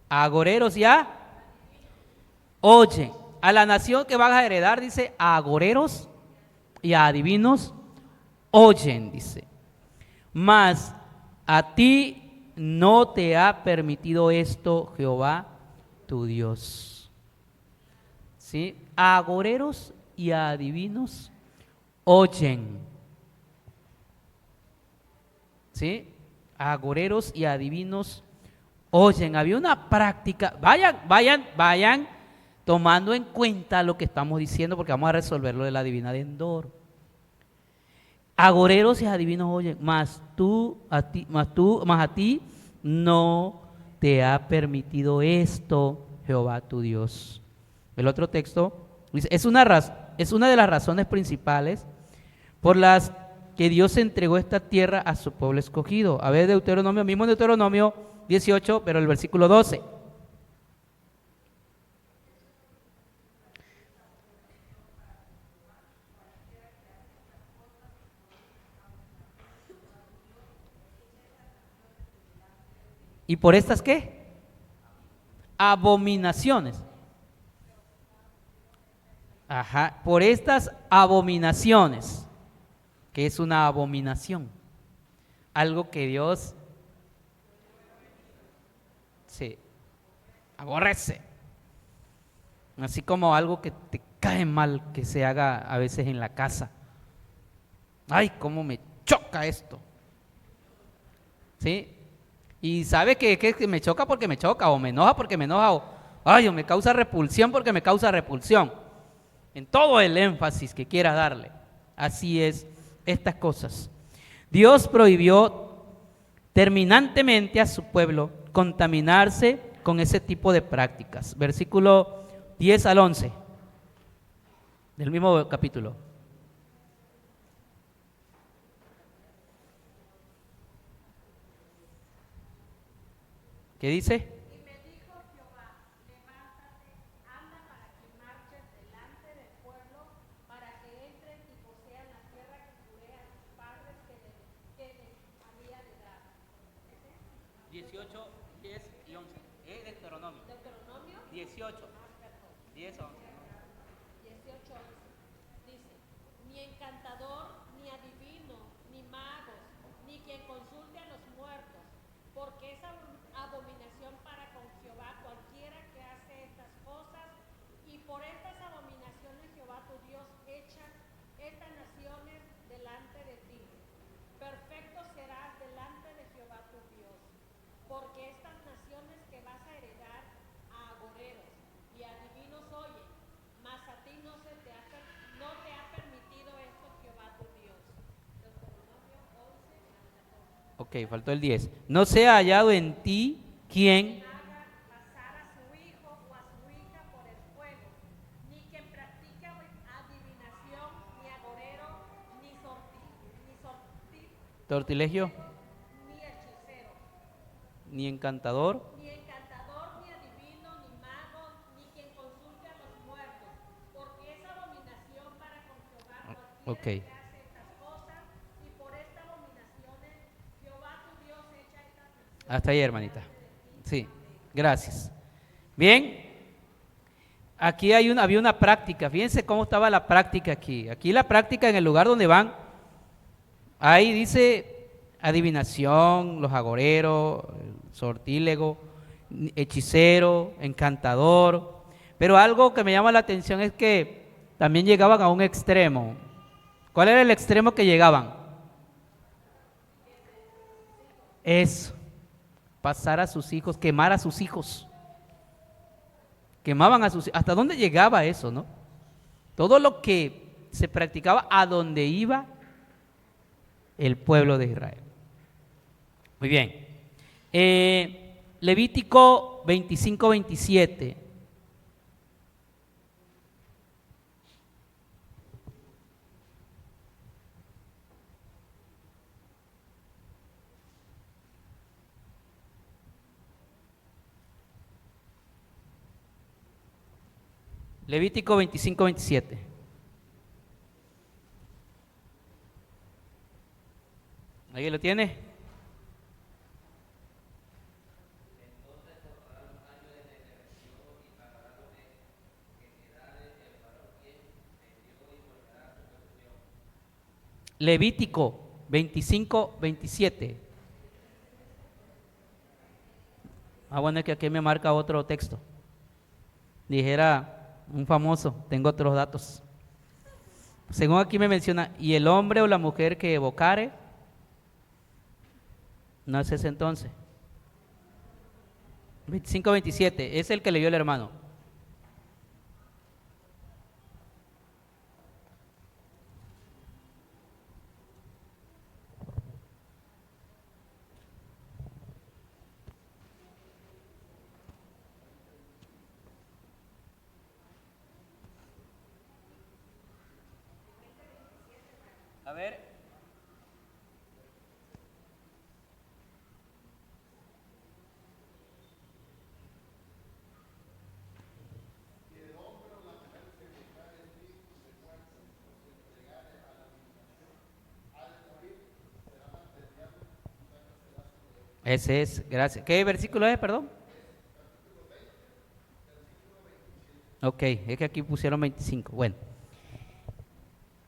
agoreros y oye, a la nación que vas a heredar, dice, a agoreros y a adivinos, oyen, dice. Mas a ti no te ha permitido esto Jehová tu Dios. ¿Sí? A agoreros y a adivinos oyen. ¿Sí? A agoreros y a adivinos oyen. Había una práctica. Vayan tomando en cuenta lo que estamos diciendo, porque vamos a resolver lo de la divina de Endor. Agoreros y adivinos oyen, mas a ti no te ha permitido esto Jehová tu Dios. El otro texto dice, es una de las razones principales por las que Dios entregó esta tierra a su pueblo escogido. A ver, Deuteronomio, mismo Deuteronomio 18, pero el versículo 12. ¿Y por estas qué? Abominaciones. Ajá, por estas abominaciones. ¿Qué es una abominación? Algo que Dios se aborrece. Así como algo que te cae mal que se haga a veces en la casa. Ay, cómo me choca esto. ¿Sí? Y sabe que me choca porque me choca, o me enoja porque me enoja, o me causa repulsión porque me causa repulsión. En todo el énfasis que quiera darle. Así es, estas cosas. Dios prohibió terminantemente a su pueblo contaminarse con ese tipo de prácticas. Versículo 10 al 11 del mismo capítulo. ¿Qué dice? Y me dijo Jehová, levántate, anda para que marches delante del pueblo, para que entren y posean la tierra que juré a sus padres que les había de dar. 18, 10 y 11. Es Deuteronomio. Deuteronomio 18, 10, 11. 18:11 dice, ni encantador, ni adivino, ni magos, ni quien consulte a los muertos, porque es abominación para con Jehová cualquiera que hace estas cosas, y por estas abominaciones Jehová tu Dios echa estas naciones delante de ti. Perfecto serás delante de Jehová tu Dios, porque estas naciones que vas a heredar a agoreros y a adivinos oyen, mas a ti no te ha permitido esto Jehová tu Dios. Deuteronomio 11:14. Ok, faltó el 10. No sea hallado en ti quien. Haga pasar a su hijo o a su hija por el fuego, ni quien practique adivinación, ni agorero, Tortilegio, ni hechicero, ni encantador. ni encantador, ni adivino, ni mago, ni quien consulte a los muertos, porque es abominación para con Jehová cualquiera Ok, que hace estas cosas, y por estas abominaciones Jehová tu Dios echa estas naciones. hasta ahí, hermanita. Sí, gracias. Bien, aquí había una práctica. Fíjense cómo estaba la práctica aquí. Aquí la práctica en el lugar donde van. Ahí dice adivinación, los agoreros, el sortílego, hechicero, encantador. Pero algo que me llama la atención es que también llegaban a un extremo. ¿Cuál era el extremo que llegaban? Es pasar a sus hijos, quemar a sus hijos. Quemaban a sus hijos. ¿Hasta dónde llegaba eso, no? Todo lo que se practicaba a donde iba el pueblo de Israel. Muy bien. Levítico 25-27. Levítico 25, 27. ¿Alguien lo tiene? Levítico 25, 27. Bueno, es que aquí me marca otro texto. Dijera un famoso, tengo otros datos. Según aquí me menciona, y el hombre o la mujer que evocare, no es ese entonces. 25, 27, es el que leyó el hermano. A ver. Ese es, gracias. ¿Qué versículo es, perdón? Ok, es que aquí pusieron 25. Bueno,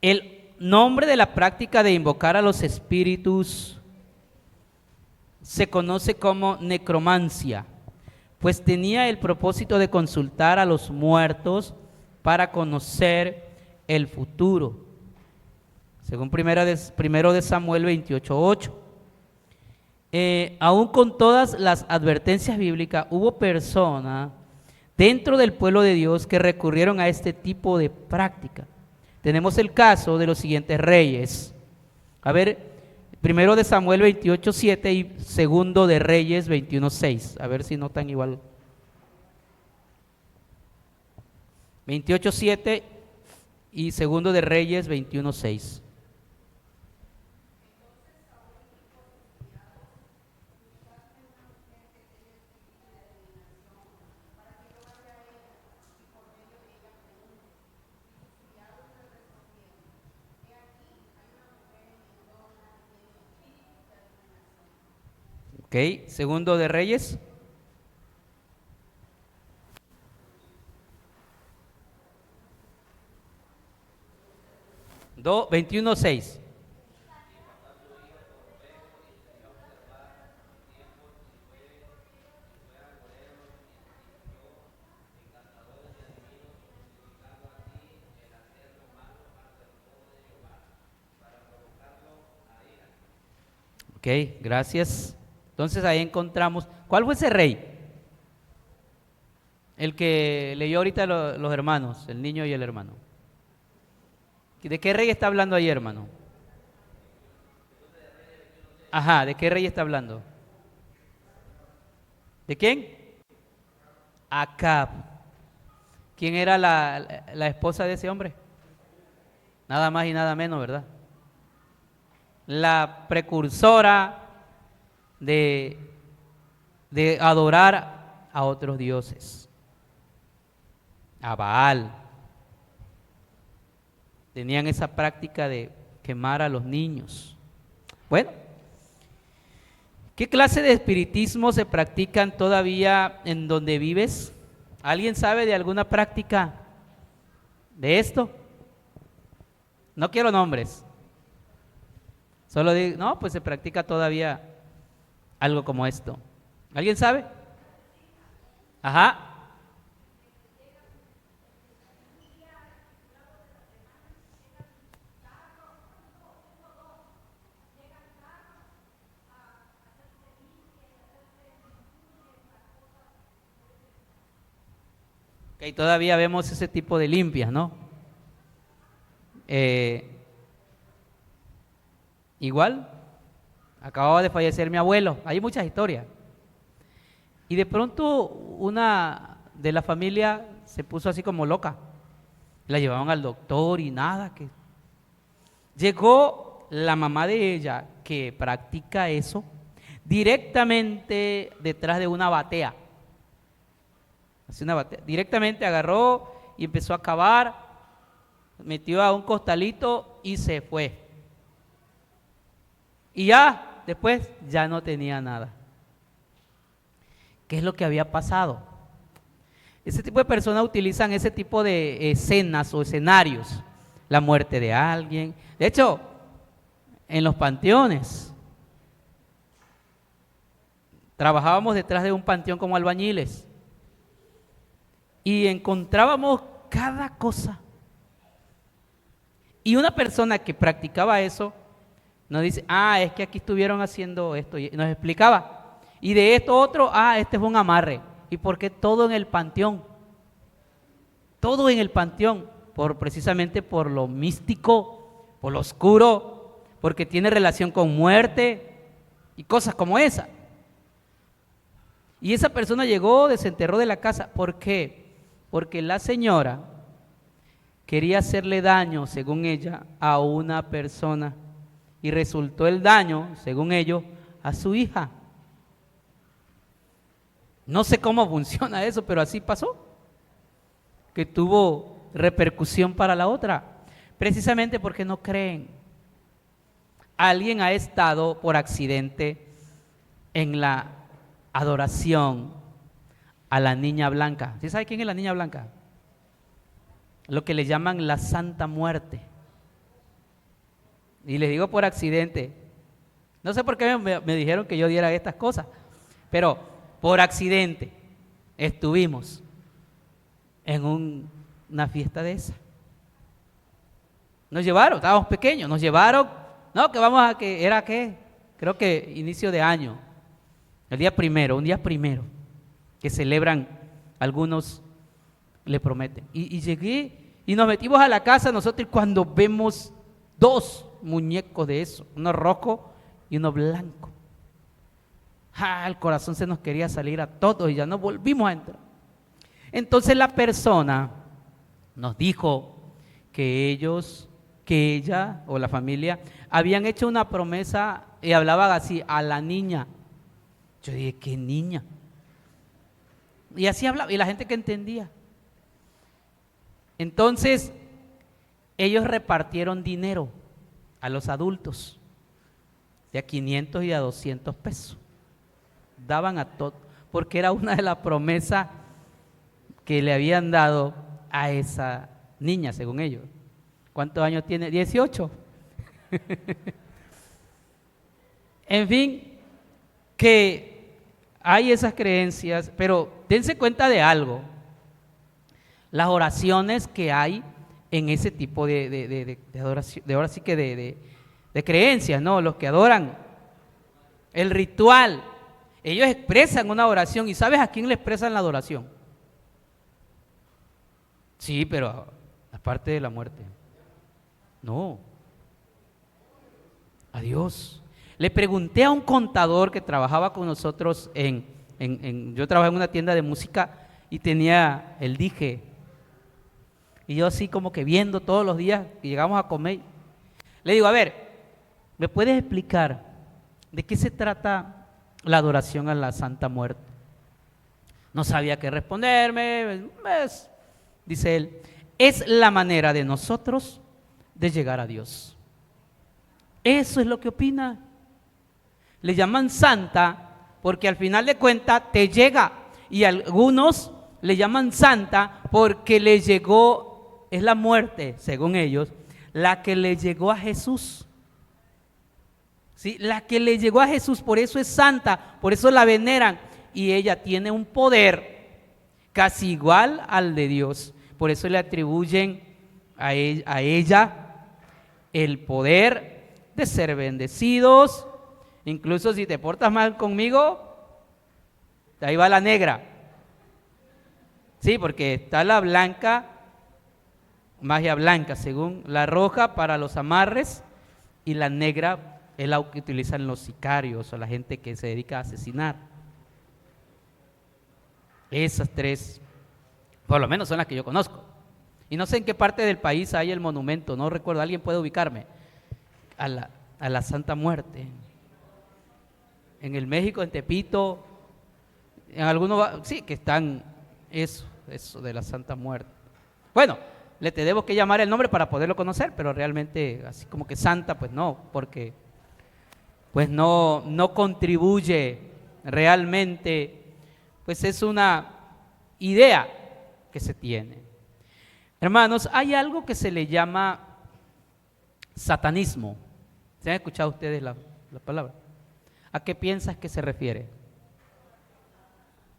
el nombre de la práctica de invocar a los espíritus se conoce como necromancia, pues tenía el propósito de consultar a los muertos para conocer el futuro, según primero de Samuel 28:8. Aún con todas las advertencias bíblicas, hubo personas dentro del pueblo de Dios que recurrieron a este tipo de práctica. Tenemos el caso de los siguientes reyes. A ver, primero de Samuel 28:7 y segundo de Reyes 21:6. A ver si notan igual. 28:7 y segundo de Reyes 21:6. Ok, segundo de Reyes. 21:6. Ok, gracias. Entonces ahí encontramos, ¿cuál fue ese rey? El que leyó ahorita los hermanos, el niño y el hermano. ¿De qué rey está hablando ahí, hermano? Ajá, ¿de qué rey está hablando? ¿De quién? Acab. ¿Quién era la esposa de ese hombre? Nada más y nada menos, ¿verdad? La precursora de adorar a otros dioses, a Baal. Tenían esa práctica de quemar a los niños. Bueno, ¿qué clase de espiritismo se practican todavía en donde vives? ¿Alguien sabe de alguna práctica de esto? No quiero nombres. Solo digo, no, pues se practica todavía algo como esto. ¿Alguien sabe? Ajá. Ok, todavía vemos ese tipo de limpias, ¿no? Igual, acababa de fallecer mi abuelo. Hay muchas historias. Y de pronto una de la familia se puso así como loca. La llevaban al doctor y nada, que llegó la mamá de ella que practica eso directamente detrás de una batea. Así una batea. Directamente agarró y empezó a cavar, metió a un costalito y se fue. Y ya, después, ya no tenía nada. ¿Qué es lo que había pasado? Ese tipo de personas utilizan ese tipo de escenas o escenarios. La muerte de alguien. De hecho, en los panteones, trabajábamos detrás de un panteón como albañiles y encontrábamos cada cosa. Y una persona que practicaba eso nos dice, es que aquí estuvieron haciendo esto, y nos explicaba. Y de esto otro, este es un amarre. ¿Y por qué todo en el panteón? Todo en el panteón, precisamente por lo místico, por lo oscuro, porque tiene relación con muerte y cosas como esa. Y esa persona llegó, desenterró de la casa. ¿Por qué? Porque la señora quería hacerle daño, según ella, a una persona. Y resultó el daño, según ellos, a su hija. No sé cómo funciona eso, pero así pasó. Que tuvo repercusión para la otra. Precisamente porque no creen. Alguien ha estado por accidente en la adoración a la niña blanca. ¿Sí sabe quién es la niña blanca? Lo que le llaman la Santa Muerte. Y les digo por accidente. No sé por qué me dijeron que yo diera estas cosas, pero por accidente estuvimos en una fiesta de esa. Nos llevaron, estábamos pequeños, nos llevaron, era qué, creo que inicio de año, un día primero, que celebran, algunos le prometen. Y llegué y nos metimos a la casa nosotros, y cuando vemos 2 muñecos de eso, uno rojo y uno blanco. El corazón se nos quería salir a todos y ya no volvimos a entrar. Entonces la persona nos dijo que ella o la familia habían hecho una promesa y hablaban así a la niña. Yo dije, ¿qué niña? Y así hablaba, y la gente que entendía. Entonces ellos repartieron dinero a los adultos, de a 500 y a 200 pesos. Daban a todos, porque era una de las promesas que le habían dado a esa niña, según ellos. ¿Cuántos años tiene? 18. En fin, que hay esas creencias, pero dense cuenta de algo. Las oraciones que hay en ese tipo de adoración, ahora sí que de creencias, ¿no? Los que adoran, el ritual, ellos expresan una oración. ¿Y sabes a quién le expresan la adoración? Sí, pero aparte de la muerte. No. A Dios. Le pregunté a un contador que trabajaba con nosotros yo trabajaba en una tienda de música y tenía el dije. Y yo así como que viendo todos los días que llegamos a comer. Le digo, a ver, ¿me puedes explicar de qué se trata la adoración a la Santa Muerte? No sabía qué responderme. Dice él, es la manera de nosotros de llegar a Dios. Eso es lo que opina. Le llaman santa porque al final de cuentas te llega. Y algunos le llaman santa porque le llegó, es la muerte, según ellos, la que le llegó a Jesús. ¿Sí? La que le llegó a Jesús, por eso es santa, por eso la veneran. Y ella tiene un poder casi igual al de Dios. Por eso le atribuyen a ella el poder de ser bendecidos. Incluso si te portas mal conmigo, ahí va la negra. Sí, porque está la blanca, magia blanca, según la roja para los amarres, y la negra es la que utilizan los sicarios o la gente que se dedica a asesinar. Esas 3, por lo menos son las que yo conozco. Y no sé en qué parte del país hay el monumento, no recuerdo, alguien puede ubicarme, a la Santa Muerte. En el México, en Tepito, en algunos, sí, que están eso de la Santa Muerte. Bueno, le tenemos que llamar el nombre para poderlo conocer, pero realmente así como que santa, pues no, porque pues no contribuye realmente, pues es una idea que se tiene. Hermanos, hay algo que se le llama satanismo. ¿Se han escuchado ustedes la palabra? ¿A qué piensas que se refiere?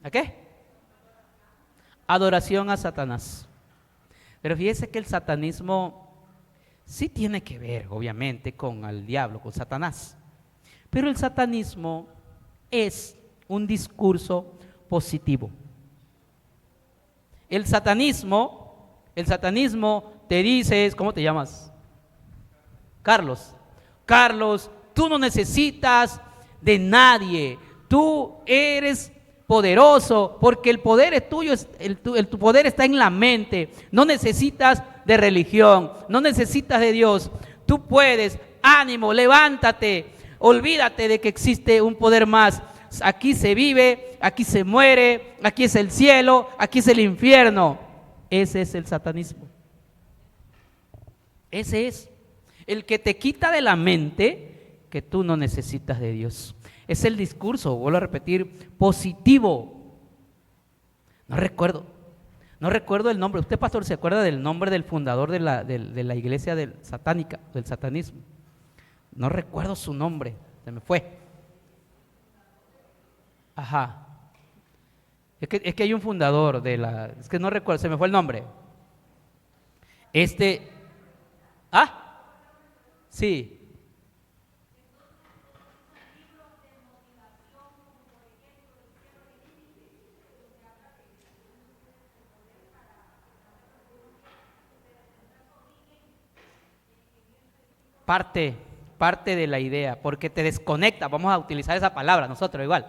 ¿A qué? Adoración a Satanás. Pero fíjese que el satanismo sí tiene que ver, obviamente, con el diablo, con Satanás. Pero el satanismo es un discurso positivo. El satanismo te dice, ¿cómo te llamas? Carlos. Carlos, tú no necesitas de nadie. Tú eres poderoso porque el poder es tuyo, tu poder está en la mente. No necesitas de religión, no necesitas de Dios. Tú puedes, ánimo, levántate, olvídate de que existe un poder más. Aquí se vive, aquí se muere, aquí es el cielo, aquí es el infierno. Ese es el satanismo. Ese es el que te quita de la mente que tú no necesitas de Dios. Es el discurso, vuelvo a repetir, positivo. No recuerdo el nombre. ¿Usted, pastor, se acuerda del nombre del fundador de la iglesia satánica, del satanismo? No recuerdo su nombre, se me fue. Ajá. Es que hay un fundador es que no recuerdo, se me fue el nombre. Sí. Parte de la idea, porque te desconecta, vamos a utilizar esa palabra nosotros igual,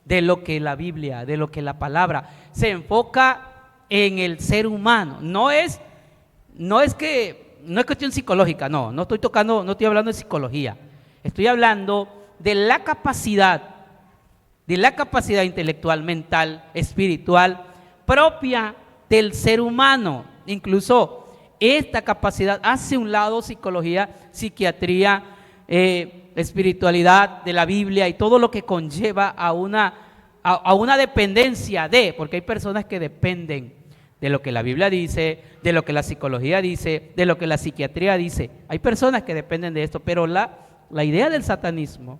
de lo que la Biblia, de lo que la palabra se enfoca en el ser humano. No es cuestión psicológica, no estoy hablando de psicología, estoy hablando de la capacidad intelectual, mental, espiritual propia del ser humano. Incluso esta capacidad hace un lado psicología, psiquiatría, espiritualidad de la Biblia y todo lo que conlleva a una dependencia porque hay personas que dependen de lo que la Biblia dice, de lo que la psicología dice, de lo que la psiquiatría dice. Hay personas que dependen de esto, pero la idea del satanismo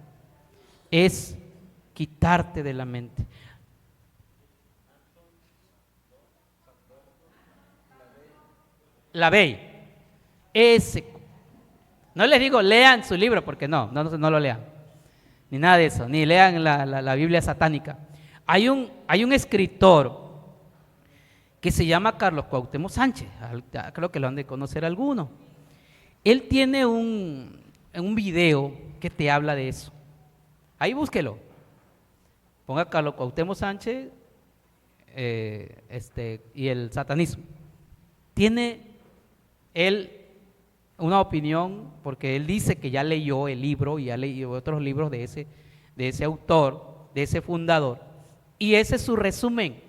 es quitarte de la mente. La Bey, no les digo lean su libro porque no lo lean, ni nada de eso, ni lean la Biblia satánica. Hay un escritor que se llama Carlos Cuauhtémoc Sánchez, creo que lo han de conocer algunos. Él tiene un video que te habla de eso. Ahí búsquelo, ponga Carlos Cuauhtémoc Sánchez y el satanismo. Tiene él una opinión, porque él dice que ya leyó el libro y ya leyó otros libros de ese autor, de ese fundador, y ese es su resumen.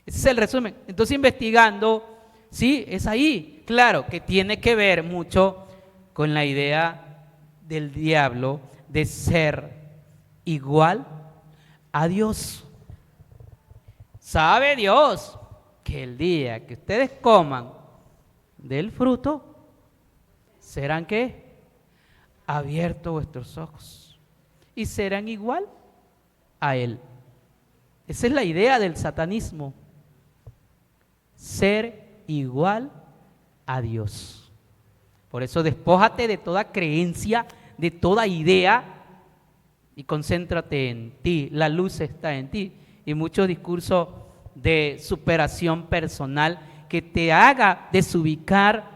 Ese es el resumen. Entonces, investigando, sí, es ahí, claro, que tiene que ver mucho con la idea del diablo de ser igual a Dios. ¿Sabe Dios que el día que ustedes coman del fruto, serán ¿qué? Abiertos vuestros ojos y serán igual a Él? Esa es la idea del satanismo, ser igual a Dios. Por eso despójate de toda creencia, de toda idea y concéntrate en ti. La luz está en ti. Y muchos discursos de superación personal que te haga desubicar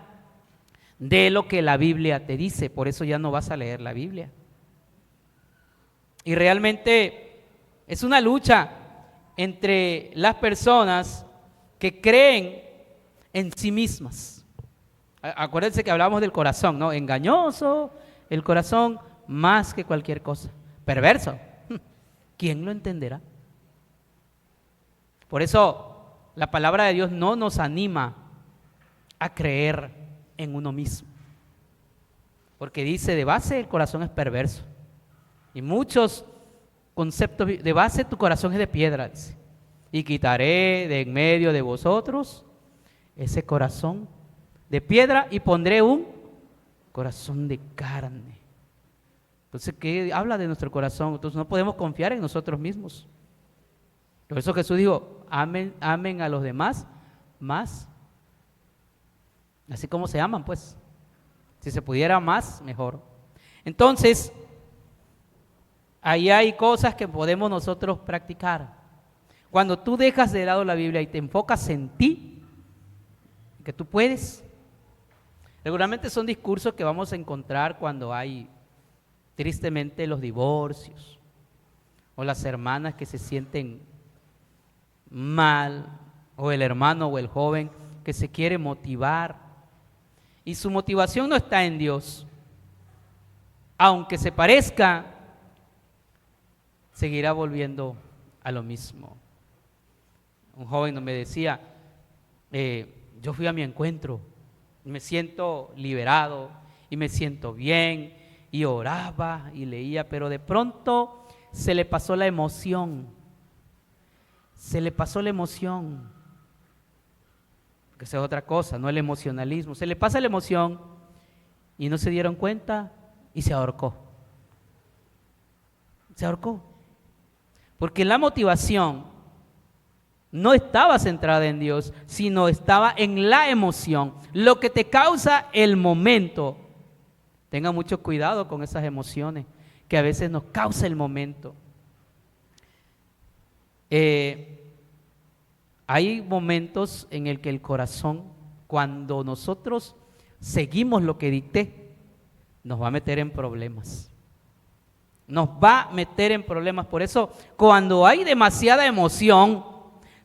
de lo que la Biblia te dice. Por eso ya no vas a leer la Biblia. Y realmente es una lucha entre las personas que creen en sí mismas. Acuérdense que hablamos del corazón, ¿no? Engañoso, el corazón más que cualquier cosa. Perverso. ¿Quién lo entenderá? Por eso la palabra de Dios no nos anima a creer en uno mismo. Porque dice, de base el corazón es perverso. Y muchos conceptos, de base tu corazón es de piedra, dice. Y quitaré de en medio de vosotros ese corazón de piedra y pondré un corazón de carne. Entonces, ¿qué habla de nuestro corazón? Entonces no podemos confiar en nosotros mismos. Por eso Jesús dijo, amen a los demás más, así como se aman, pues. Si se pudiera más, mejor. Entonces, ahí hay cosas que podemos nosotros practicar. Cuando tú dejas de lado la Biblia y te enfocas en ti, que tú puedes. Regularmente son discursos que vamos a encontrar cuando hay, tristemente, los divorcios o las hermanas que se sienten mal, o el hermano o el joven que se quiere motivar y su motivación no está en Dios. Aunque se parezca, seguirá volviendo a lo mismo. Un joven me decía, yo fui a mi encuentro, me siento liberado y me siento bien, y oraba y leía, pero de pronto se le pasó la emoción, que esa es otra cosa, no el emocionalismo, se le pasa la emoción y no se dieron cuenta y se ahorcó, porque la motivación no estaba centrada en Dios, sino estaba en la emoción, lo que te causa el momento. Tenga mucho cuidado con esas emociones que a veces nos causa el momento. Hay momentos en el que el corazón, cuando nosotros seguimos lo que dicté, nos va a meter en problemas. Por eso, cuando hay demasiada emoción,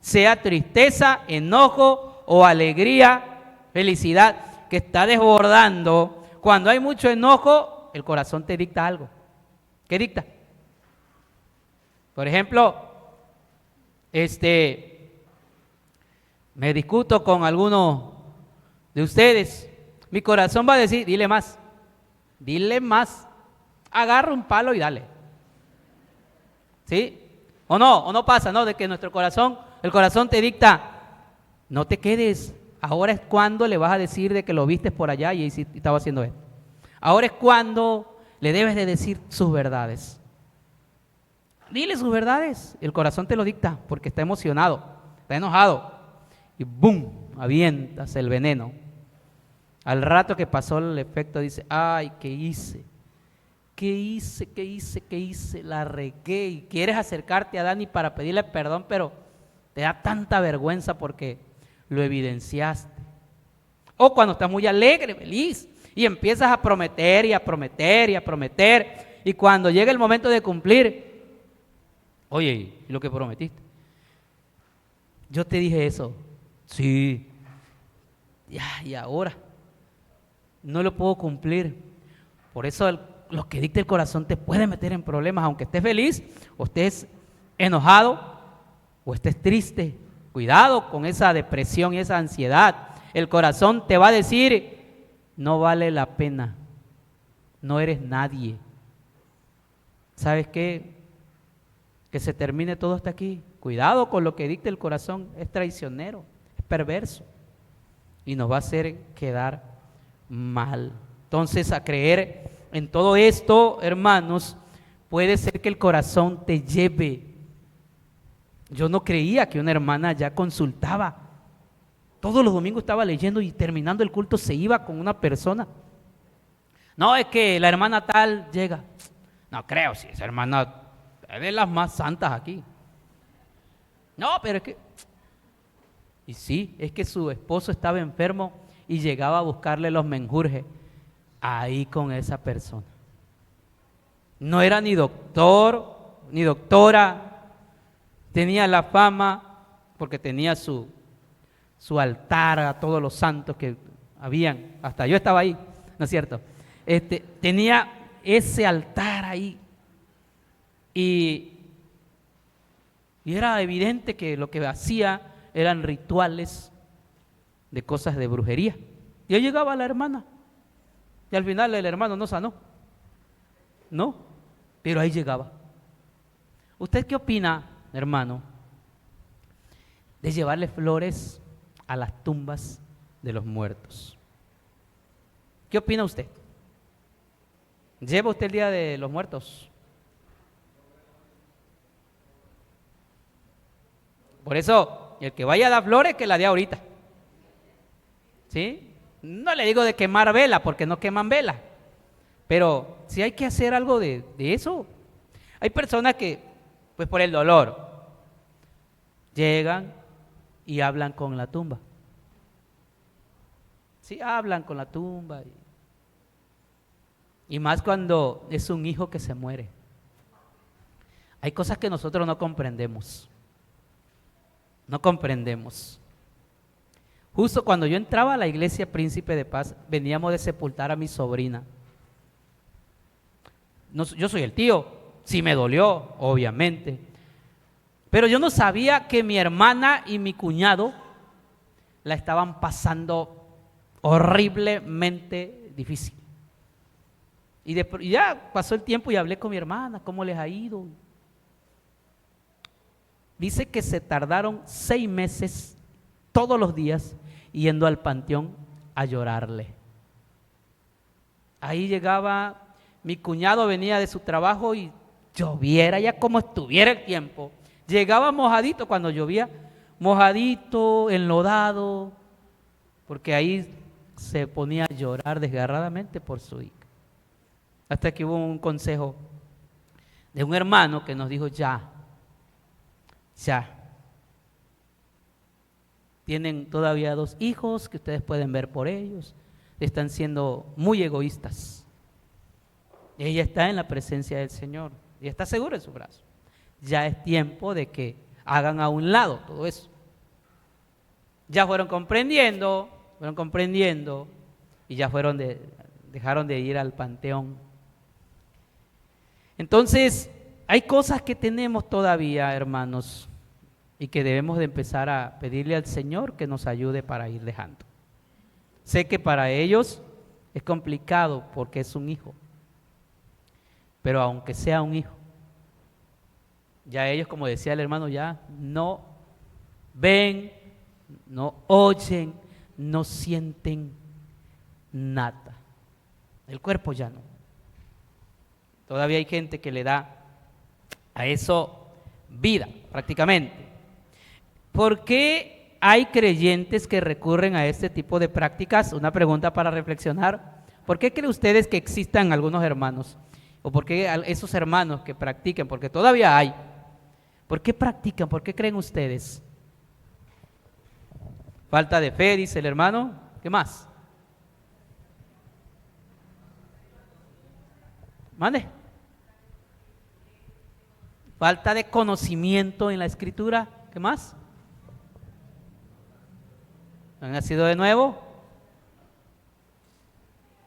sea tristeza, enojo o alegría, felicidad, que está desbordando, cuando hay mucho enojo, el corazón te dicta algo. ¿Qué dicta? Por ejemplo, me discuto con alguno de ustedes, mi corazón va a decir, dile más, agarra un palo y dale. ¿Sí? ¿O no pasa, no? De que el corazón te dicta, no te quedes, ahora es cuando le vas a decir de que lo viste por allá y estaba haciendo esto. Ahora es cuando le debes de decir sus verdades. Dile sus verdades, el corazón te lo dicta porque está emocionado, está enojado y ¡bum! Avientas el veneno. Al rato que pasó el efecto dice, ay, ¿qué hice? La regué, y quieres acercarte a Dani para pedirle perdón, pero te da tanta vergüenza porque lo evidenciaste. O cuando estás muy alegre, feliz, y empiezas a prometer y cuando llega el momento de cumplir, oye, ¿y lo que prometiste? Yo te dije eso. Sí. Ya, y ahora no lo puedo cumplir. Por eso lo que dicta el corazón te puede meter en problemas, aunque estés feliz o estés enojado o estés triste. Cuidado con esa depresión y esa ansiedad. El corazón te va a decir, no vale la pena, no eres nadie. ¿Sabes qué? Que se termine todo hasta aquí. Cuidado con lo que dicta el corazón, es traicionero, es perverso y nos va a hacer quedar mal. Entonces, a creer en todo esto, hermanos, puede ser que el corazón te lleve. Yo no creía que una hermana ya consultaba. Todos los domingos estaba leyendo y terminando el culto se iba con una persona. No, es que la hermana tal llega. No creo, si esa hermana es de las más santas aquí. No, pero es que... Y sí, es que su esposo estaba enfermo y llegaba a buscarle los menjurjes ahí con esa persona. No era ni doctor, ni doctora, tenía la fama porque tenía su altar a todos los santos que habían, hasta yo estaba ahí, ¿no es cierto? Tenía ese altar ahí y era evidente que lo que hacía eran rituales de cosas de brujería. Y ahí llegaba la hermana. Y al final el hermano no sanó. No, pero ahí llegaba. ¿Usted qué opina, hermano, de llevarle flores a las tumbas de los muertos? ¿Qué opina usted? ¿Lleva usted el Día de los Muertos? Por eso, el que vaya a dar flores, que la dé ahorita. ¿Sí? No le digo de quemar vela, porque no queman vela. Pero si hay que hacer algo de eso. Hay personas que, pues por el dolor, llegan y hablan con la tumba. Sí, hablan con la tumba. Y más cuando es un hijo que se muere. Hay cosas que nosotros no comprendemos. No comprendemos. Justo cuando yo entraba a la iglesia Príncipe de Paz, veníamos de sepultar a mi sobrina. No, yo soy el tío, sí me dolió, obviamente. Pero yo no sabía que mi hermana y mi cuñado la estaban pasando horriblemente difícil. Y ya pasó el tiempo y hablé con mi hermana, ¿cómo les ha ido? Dice que se tardaron 6 meses todos los días yendo al panteón a llorarle. Ahí llegaba, mi cuñado venía de su trabajo y lloviera ya como estuviera el tiempo. Llegaba mojadito cuando llovía, mojadito, enlodado, porque ahí se ponía a llorar desgarradamente por su hija. Hasta que hubo un consejo de un hermano que nos dijo, ya. Tienen todavía 2 hijos que ustedes pueden ver por ellos. Están siendo muy egoístas. Ella está en la presencia del Señor y está segura en su brazo. Ya es tiempo de que hagan a un lado todo eso. Ya fueron comprendiendo y ya dejaron de ir al panteón. Entonces, hay cosas que tenemos todavía, hermanos, y que debemos de empezar a pedirle al Señor que nos ayude para ir dejando. Sé que para ellos es complicado porque es un hijo, pero aunque sea un hijo, ya ellos, como decía el hermano, ya no ven, no oyen, no sienten nada. El cuerpo ya no. Todavía hay gente que le da a eso vida, prácticamente. ¿Por qué hay creyentes que recurren a este tipo de prácticas? Una pregunta para reflexionar. ¿Por qué creen ustedes que existan algunos hermanos? ¿O por qué esos hermanos que practican? Porque todavía hay. ¿Por qué practican? ¿Por qué creen ustedes? Falta de fe, dice el hermano. ¿Qué más? ¿Mande? Falta de conocimiento en la Escritura. ¿Qué más? ¿Han nacido de nuevo?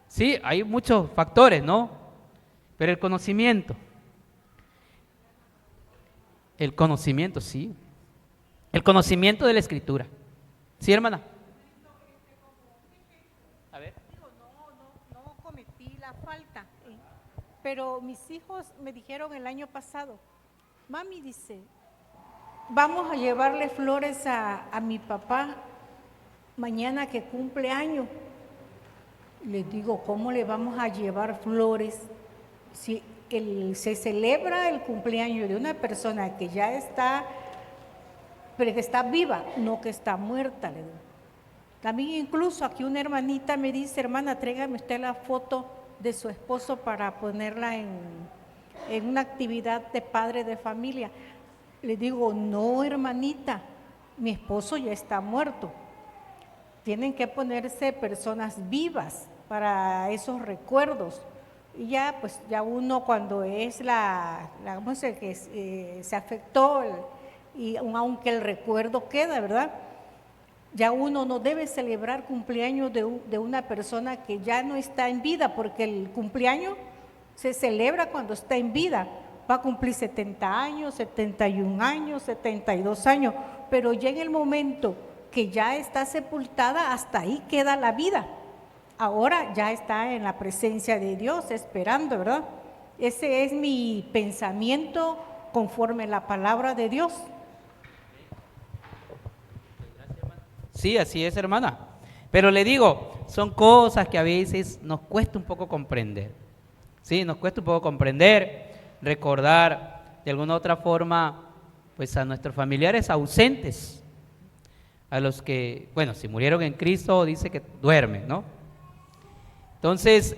Sí, hay muchos factores, ¿no? Pero el conocimiento, sí. El conocimiento de la Escritura. ¿Sí, hermana? A ver. No cometí la falta, pero mis hijos me dijeron el año pasado, mami, dice, vamos a llevarle flores a mi papá mañana que cumple año. Les digo, ¿cómo le vamos a llevar flores si se celebra el cumpleaños de una persona que ya está, pero que está viva, no que está muerta? Le digo. También incluso aquí una hermanita me dice, hermana, tráigame usted la foto de su esposo para ponerla en una actividad de padre de familia. Le digo, no, hermanita, mi esposo ya está muerto. Tienen que ponerse personas vivas para esos recuerdos. Y ya, pues, ya uno cuando es ¿cómo se dice? Que se afectó, y aunque el recuerdo queda, ¿verdad? Ya uno no debe celebrar cumpleaños de una persona que ya no está en vida, porque el cumpleaños se celebra cuando está en vida. Va a cumplir 70 años, 71 años, 72 años, pero ya en el momento que ya está sepultada, hasta ahí queda la vida. Ahora ya está en la presencia de Dios, esperando, ¿verdad? Ese es mi pensamiento conforme a la palabra de Dios. Sí, así es, hermana. Pero le digo, son cosas que a veces nos cuesta un poco comprender. Sí, nos cuesta un poco comprender, recordar de alguna otra forma, pues a nuestros familiares ausentes, a los que, bueno, si murieron en Cristo, dice que duermen, ¿no? Entonces,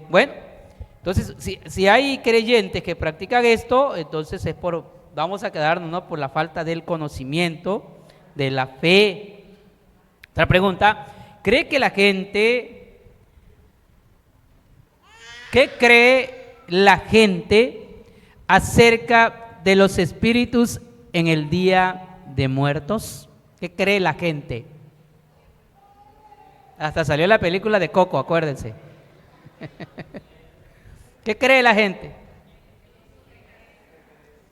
bueno, entonces si hay creyentes que practican esto, entonces vamos a quedarnos, ¿no?, por la falta del conocimiento, de la fe. Otra pregunta, ¿cree qué cree la gente acerca de los espíritus en el Día de Muertos? ¿Qué cree la gente? Hasta salió la película de Coco, acuérdense. ¿Qué cree la gente?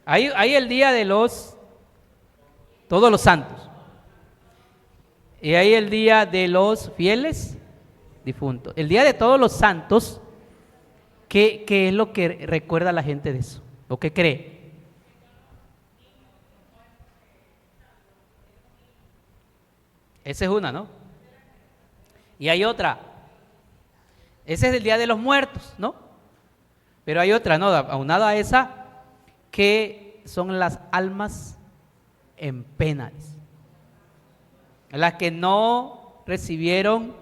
Hay el día de todos los santos. Y hay el día de los fieles difuntos. El día de todos los santos, ¿qué es lo que recuerda la gente de eso? ¿O qué cree? Esa es una, ¿no? Y hay otra. Ese es el día de los muertos, ¿no? Pero hay otra, ¿no? Aunada a esa, que son las almas en penas, las que no recibieron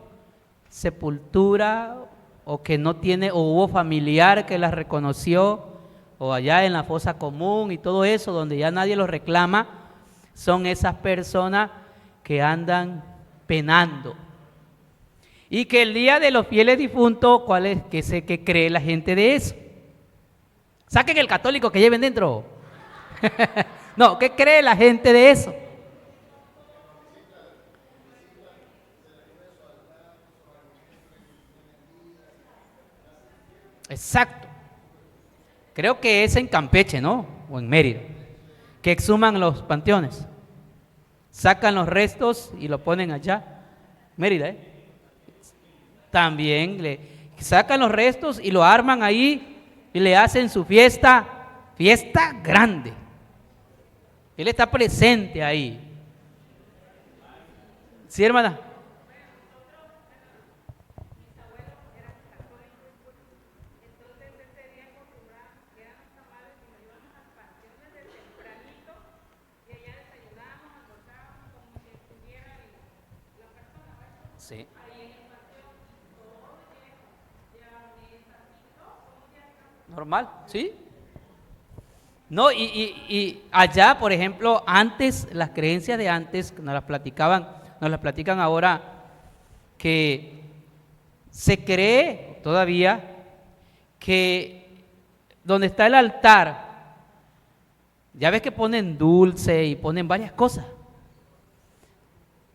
sepultura o que no tiene, o hubo familiar que las reconoció, o allá en la fosa común y todo eso, donde ya nadie los reclama, son esas personas que andan penando. Y que el día de los fieles difuntos, ¿cuál es? ¿Qué cree la gente de eso? Saquen el católico que lleven dentro. No, ¿qué cree la gente de eso? Exacto. Creo que es en Campeche, ¿no? O en Mérida, que exhuman los panteones. Sacan los restos y lo ponen allá. Mérida, ¿eh? También sacan los restos y lo arman ahí y le hacen su fiesta grande. Él está presente ahí. ¿Sí, hermana? Sí. Normal, ¿sí? No, y allá, por ejemplo, antes, las creencias de antes, nos las platican ahora, que se cree todavía que donde está el altar, ya ves que ponen dulce y ponen varias cosas,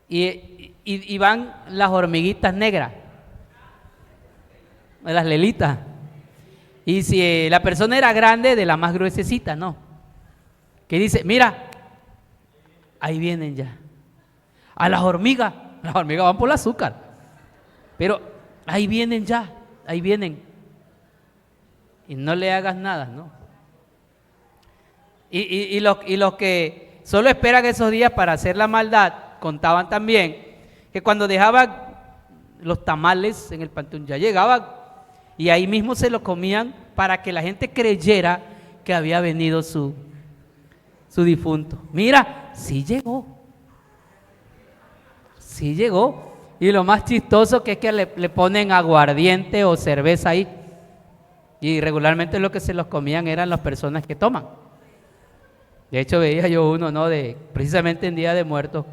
y van las hormiguitas negras, las lelitas. Y si la persona era grande, de la más gruesecita, ¿no? Que dice, mira, ahí vienen ya. A las hormigas van por el azúcar. Pero ahí vienen ya, ahí vienen. Y no le hagas nada, ¿no? Y los que solo esperan esos días para hacer la maldad, contaban también que cuando dejaban los tamales en el panteón, ya llegaban y ahí mismo se lo comían para que la gente creyera que había venido su difunto. Mira, sí llegó. Y lo más chistoso que es que le ponen aguardiente o cerveza ahí. Y regularmente lo que se los comían eran las personas que toman. De hecho veía yo uno, ¿no?, de precisamente en Día de Muertos,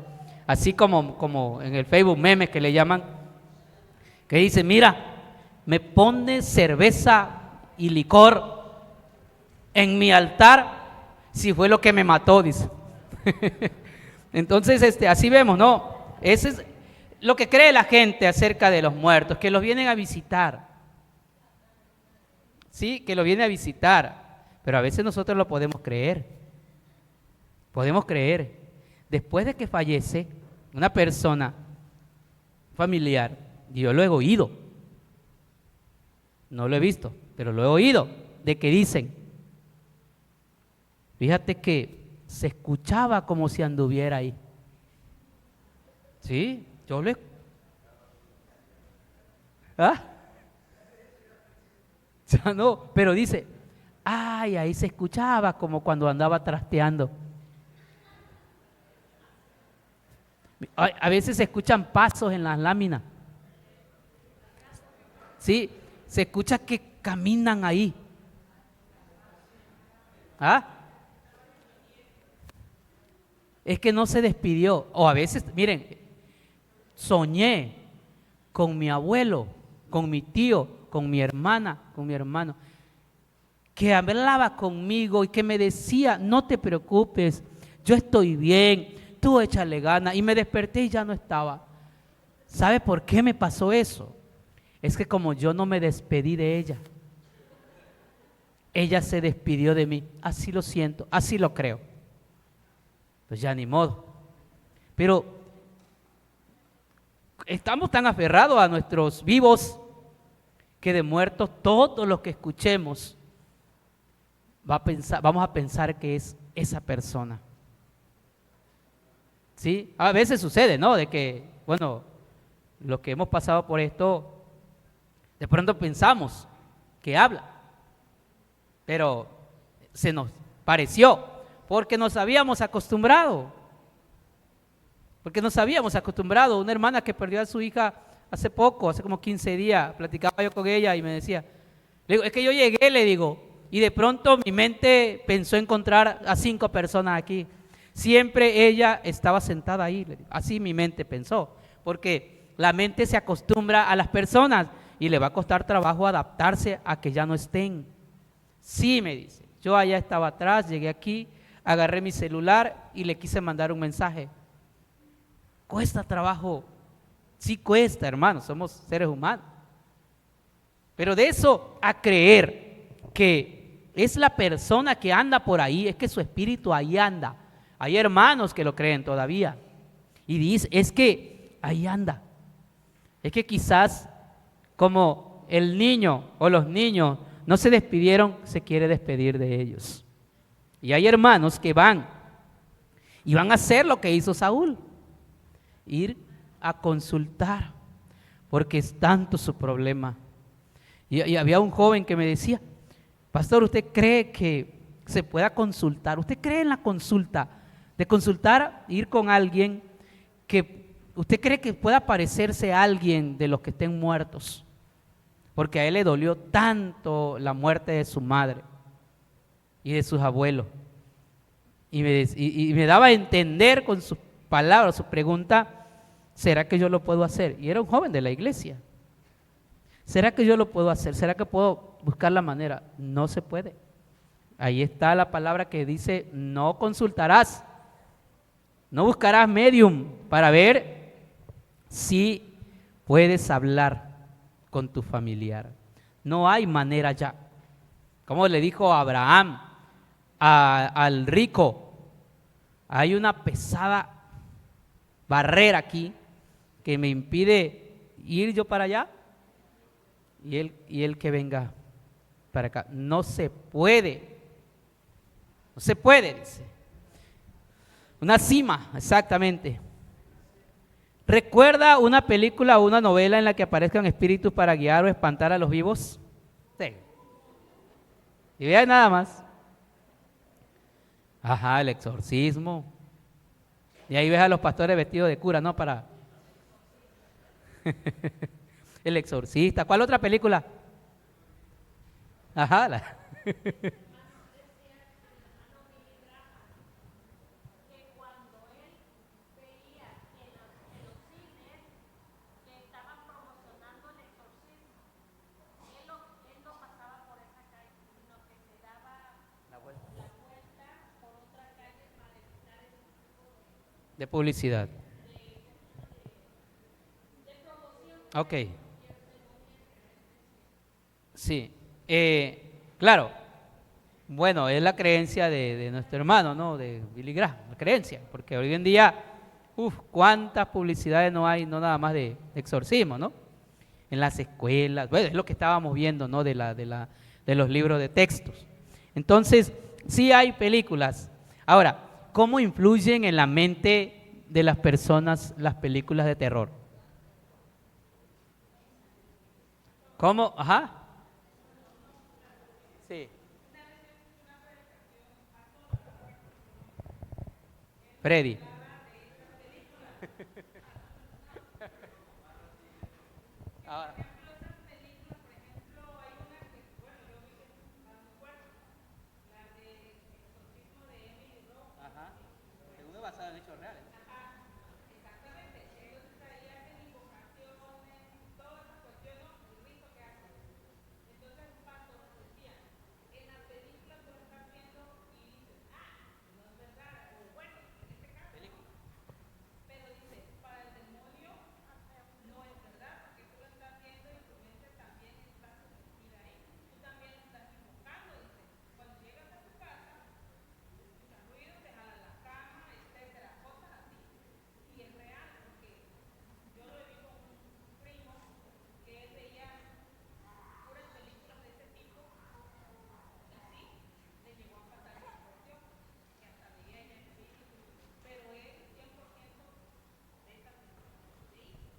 así como en el Facebook memes que le llaman, que dice, mira, me pone cerveza y licor en mi altar si fue lo que me mató, dice. Entonces, así vemos, ¿no? Ese es lo que cree la gente acerca de los muertos, que los vienen a visitar. Sí, que los viene a visitar, pero a veces nosotros lo podemos creer. Después de que fallece, una persona familiar, y yo lo he oído, no lo he visto, pero lo he oído, de que dicen, fíjate que se escuchaba como si anduviera ahí. Sí, yo lo he... ¿Ah? Ya no, pero dice, ay, ahí se escuchaba como cuando andaba trasteando. A veces se escuchan pasos en las láminas. Sí, se escucha que caminan ahí. ¿Ah? Es que no se despidió. O a veces, miren, soñé con mi abuelo, con mi tío, con mi hermana, con mi hermano, que hablaba conmigo y que me decía, no te preocupes, yo estoy bien, tú échale ganas. Y me desperté y ya no estaba. ¿Sabe por qué me pasó eso? Es que como yo no me despedí de ella, ella se despidió de mí. Así lo siento, así lo creo. Pues ya ni modo. Pero estamos tan aferrados a nuestros vivos que de muertos todos los que escuchemos vamos a pensar que es esa persona. ¿Sí? A veces sucede, ¿no? De que, bueno, los que hemos pasado por esto, de pronto pensamos que habla, pero se nos pareció, porque nos habíamos acostumbrado. Porque nos habíamos acostumbrado. Una hermana que perdió a su hija hace poco, hace como 15 días, platicaba yo con ella y me decía, le digo, es que yo llegué, le digo, y de pronto mi mente pensó encontrar a 5 personas aquí. Siempre ella estaba sentada ahí, le digo, así mi mente pensó, porque la mente se acostumbra a las personas y le va a costar trabajo adaptarse a que ya no estén. Sí, me dice, yo allá estaba atrás, llegué aquí, agarré mi celular y le quise mandar un mensaje. Cuesta trabajo, sí cuesta, hermano, somos seres humanos. Pero de eso a creer que es la persona que anda por ahí, es que su espíritu ahí anda. Hay hermanos que lo creen todavía y dice, es que ahí anda. Es que quizás como el niño o los niños no se despidieron, se quiere despedir de ellos. Y hay hermanos que van y van a hacer lo que hizo Saúl, ir a consultar, porque es tanto su problema. Y había un joven que me decía, pastor, ¿usted cree que se pueda consultar? ¿Usted cree en la consulta? De consultar, ir con alguien que usted cree que pueda parecerse a alguien de los que estén muertos, porque a él le dolió tanto la muerte de su madre y de sus abuelos. Y me daba a entender con sus palabras, su pregunta, ¿será que yo lo puedo hacer? Y era un joven de la iglesia. ¿Será que yo lo puedo hacer? ¿Será que puedo buscar la manera? No se puede. Ahí está la palabra que dice, no consultarás, no buscarás medium para ver si puedes hablar con tu familiar. No hay manera ya. Como le dijo Abraham al rico, hay una pesada barrera aquí que me impide ir yo para allá y él que venga para acá. No se puede. No se puede, dice. Una cima, exactamente. ¿Recuerda una película o una novela en la que aparezcan espíritus para guiar o espantar a los vivos? Sí. Y vean nada más. Ajá, el exorcismo. Y ahí ves a los pastores vestidos de cura, ¿no? Para El Exorcista. ¿Cuál otra película? Ajá. De publicidad. Ok. Sí. Claro. Bueno, es la creencia de nuestro hermano, ¿no? De Billy Graham, la creencia. Porque hoy en día cuántas publicidades no hay, no nada más de exorcismo, ¿no? En las escuelas, bueno, es lo que estábamos viendo, ¿no? De los libros de textos. Entonces, sí hay películas. Ahora, ¿cómo influyen en la mente de las personas las películas de terror? ¿Cómo? Ajá. Sí. Freddy. Ahora. Ajá. Seguro basado en hechos reales.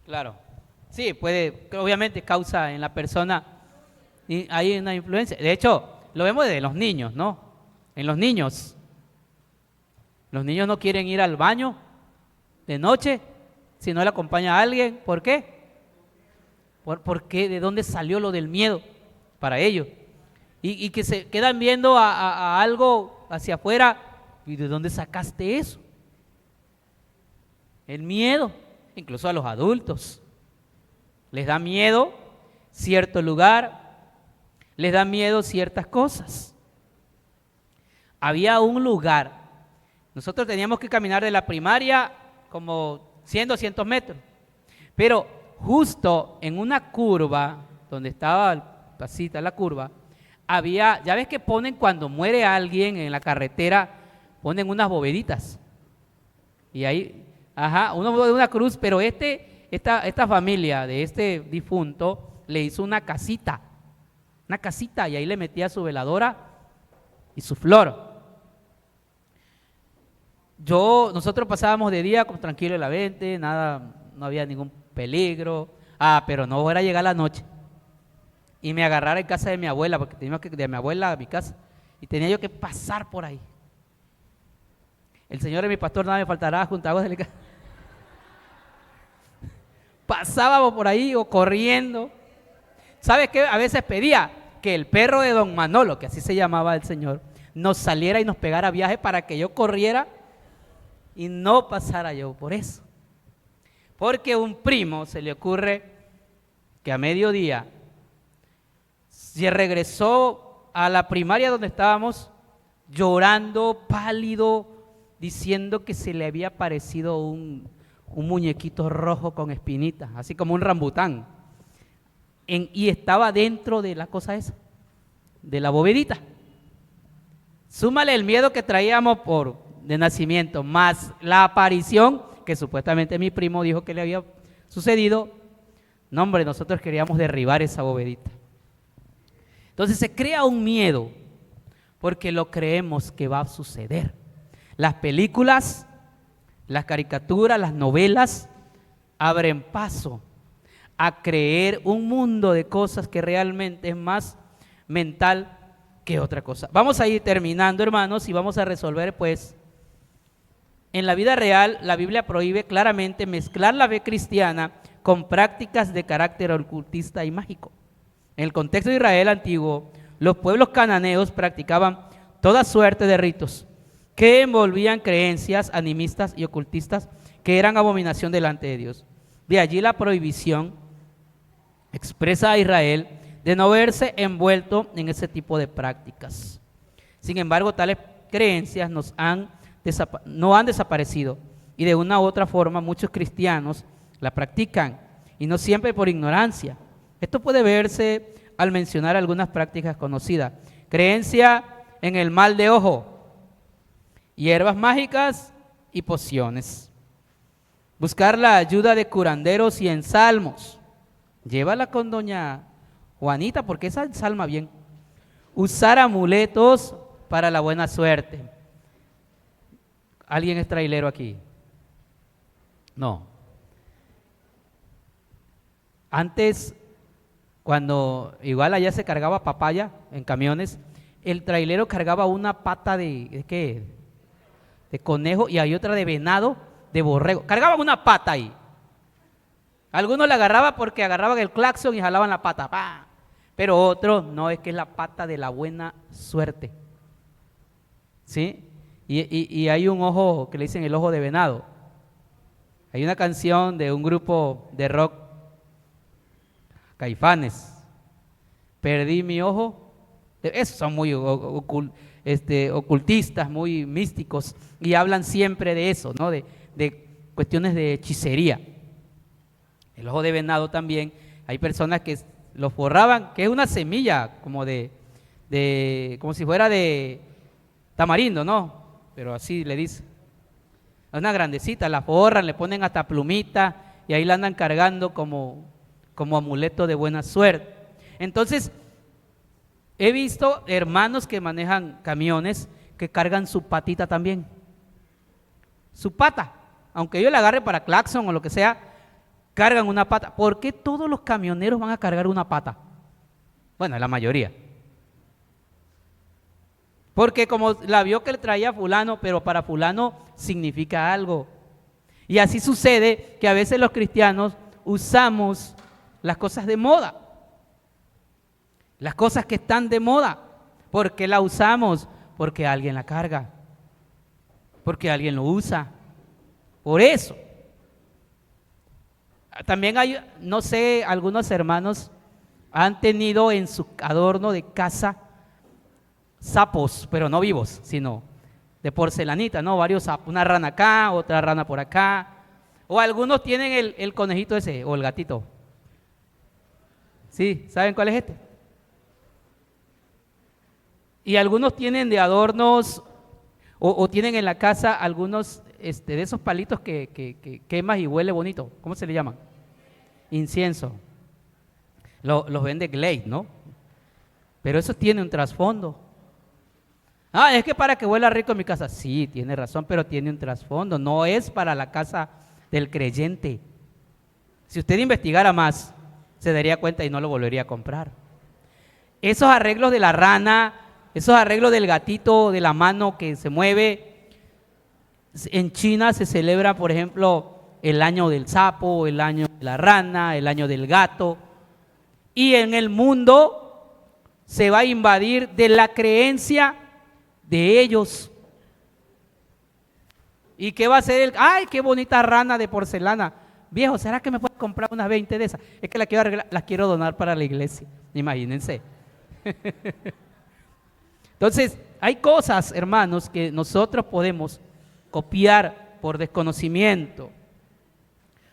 Claro. Sí, puede, obviamente causa en la persona, y hay una influencia. De hecho, lo vemos de los niños, ¿no? En los niños no quieren ir al baño de noche si no le acompaña a alguien. ¿Por qué? Porque ¿de dónde salió lo del miedo para ellos? Y que se quedan viendo a algo hacia afuera. ¿Y de dónde sacaste eso? El miedo, incluso a los adultos. Les da miedo cierto lugar, les da miedo ciertas cosas. Había un lugar, nosotros teníamos que caminar de la primaria como 100, 200 metros, pero justo en una curva, donde estaba pasita la curva, había, ya ves que ponen cuando muere alguien en la carretera, ponen unas boveditas, y ahí, uno de una cruz, pero esta familia de este difunto le hizo una casita, y ahí le metía su veladora y su flor. Nosotros pasábamos de día como tranquilo en la mente, nada, no había ningún peligro, pero no fuera a llegar la noche y me agarrara en casa de mi abuela, porque teníamos que de mi abuela a mi casa, y tenía yo que pasar por ahí. El Señor es mi pastor, nada me faltará, junto a aguas delicadas. Pasábamos por ahí o corriendo. ¿Sabes qué? A veces pedía que el perro de don Manolo, que así se llamaba el Señor, nos saliera y nos pegara viaje para que yo corriera y no pasara yo por eso. Porque a un primo se le ocurre que a mediodía se regresó a la primaria donde estábamos llorando, pálido, diciendo que se le había aparecido un muñequito rojo con espinitas, así como un rambután, y estaba dentro de la cosa esa, de la bovedita. Súmale el miedo que traíamos de nacimiento, más la aparición que supuestamente mi primo dijo que le había sucedido. No, hombre, nosotros queríamos derribar esa bovedita. Entonces se crea un miedo porque lo creemos que va a suceder. Las películas, las caricaturas, las novelas abren paso a creer un mundo de cosas que realmente es más mental que otra cosa. Vamos a ir terminando, hermanos, y vamos a resolver, pues, en la vida real, la Biblia prohíbe claramente mezclar la fe cristiana con prácticas de carácter ocultista y mágico. En el contexto de Israel antiguo, los pueblos cananeos practicaban toda suerte de ritos que envolvían creencias animistas y ocultistas que eran abominación delante de Dios. De allí la prohibición expresa a Israel de no verse envuelto en ese tipo de prácticas. Sin embargo, tales creencias no han desaparecido, y de una u otra forma muchos cristianos la practican, y no siempre por ignorancia. Esto puede verse al mencionar algunas prácticas conocidas: creencia en el mal de ojo, hierbas mágicas y pociones. Buscar la ayuda de curanderos y ensalmos. Llévala con doña Juanita porque esa ensalma bien. Usar amuletos para la buena suerte. ¿Alguien es trailero aquí? No. Antes, cuando igual allá se cargaba papaya en camiones, el trailero cargaba una pata ¿de qué? De conejo y hay otra de venado, de borrego. Cargaban una pata ahí. Algunos la agarraban porque agarraban el claxon y jalaban la pata. ¡Pah! Pero otros, no, es que es la pata de la buena suerte. ¿Sí? Y hay un ojo que le dicen el ojo de venado. Hay una canción de un grupo de rock, Caifanes. Perdí mi ojo. Esos son muy ocultistas, muy místicos. Y hablan siempre de eso, ¿no? De cuestiones de hechicería. El ojo de venado también. Hay personas que lo forraban, que es una semilla como como si fuera de tamarindo, ¿no? Pero así le dice. Es una grandecita, la forran, le ponen hasta plumita y ahí la andan cargando como amuleto de buena suerte. Entonces, he visto hermanos que manejan camiones que cargan su patita también. Su pata, aunque yo le agarre para claxon o lo que sea, cargan una pata. ¿Por qué todos los camioneros van a cargar una pata? Bueno, la mayoría. Porque como la vio que le traía fulano, pero para fulano significa algo. Y así sucede que a veces los cristianos usamos las cosas de moda. Las cosas que están de moda. ¿Por qué la usamos? Porque alguien la carga. Porque alguien lo usa. Por eso. También hay, no sé, algunos hermanos han tenido en su adorno de casa sapos, pero no vivos, sino de porcelanita, ¿no? Varios sapos, una rana acá, otra rana por acá. O algunos tienen el conejito ese, o el gatito. ¿Sí? ¿Saben cuál es este? Y algunos tienen de adornos, o tienen en la casa algunos de esos palitos que quemas y huele bonito. ¿Cómo se le llaman? Incienso. Los vende Glade, ¿no? Pero eso tiene un trasfondo. Ah, es que para que huela rico en mi casa. Sí, tiene razón, pero tiene un trasfondo. No es para la casa del creyente. Si usted investigara más, se daría cuenta y no lo volvería a comprar. Esos arreglos de la rana, esos arreglos del gatito, de la mano que se mueve. En China se celebra, por ejemplo, el año del sapo, el año de la rana, el año del gato. Y en el mundo se va a invadir de la creencia de ellos. ¿Y qué va a hacer ¡ay, qué bonita rana de porcelana! Viejo, ¿será que me puedes comprar unas 20 de esas? Es que las quiero arreglar, las quiero donar para la iglesia. Imagínense. Entonces, hay cosas, hermanos, que nosotros podemos copiar por desconocimiento.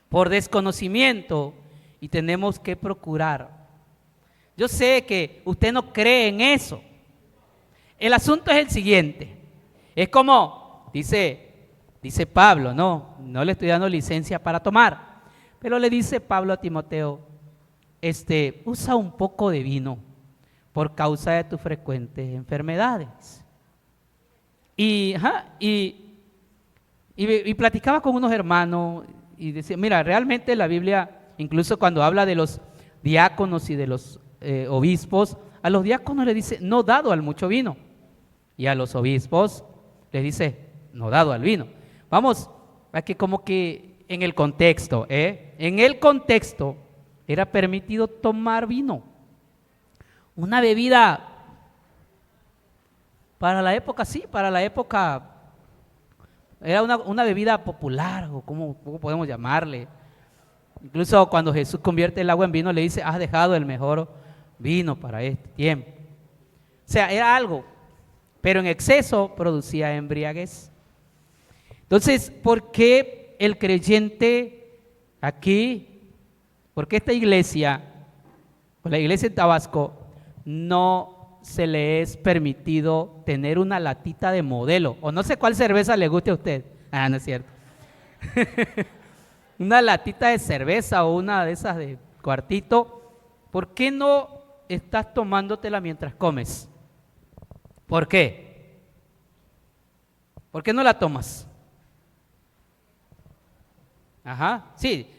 Por desconocimiento, y tenemos que procurar. Yo sé que usted no cree en eso. El asunto es el siguiente. Es como, dice Pablo, no le estoy dando licencia para tomar, pero le dice Pablo a Timoteo, usa un poco de vino por causa de tus frecuentes enfermedades. Y platicaba con unos hermanos y decía, mira, realmente la Biblia, incluso cuando habla de los diáconos y de los obispos, a los diáconos les dice, no dado al mucho vino, y a los obispos les dice, no dado al vino. Vamos, a que como que en el contexto, era permitido tomar vino, una bebida para la época, sí, para la época, era una bebida popular, o ¿cómo podemos llamarle? Incluso cuando Jesús convierte el agua en vino, le dice, has dejado el mejor vino para este tiempo. O sea, era algo, pero en exceso producía embriaguez. Entonces, ¿por qué el creyente aquí, por qué esta iglesia, o la iglesia en Tabasco, no se le es permitido tener una latita de Modelo? O no sé cuál cerveza le guste a usted. Ah, no es cierto. una latita de cerveza o una de esas de cuartito, ¿por qué no estás tomándotela mientras comes? ¿Por qué? ¿Por qué no la tomas? Ajá, sí,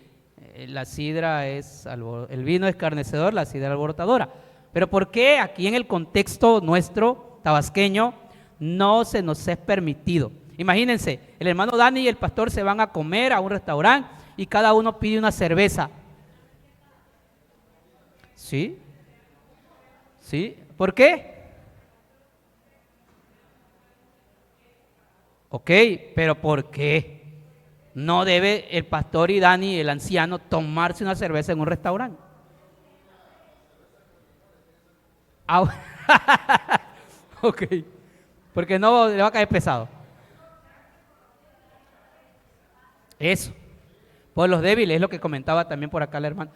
la sidra es, el vino es escarnecedor, la sidra alborotadora. Pero ¿por qué aquí en el contexto nuestro, tabasqueño, no se nos es permitido? Imagínense, el hermano Dani y el pastor se van a comer a un restaurante y cada uno pide una cerveza. ¿Sí? ¿Sí? ¿Por qué? Ok, pero ¿por qué no debe el pastor y Dani, el anciano, tomarse una cerveza en un restaurante? Ok, porque no le va a caer pesado. Eso, por los débiles, es lo que comentaba también por acá la hermana.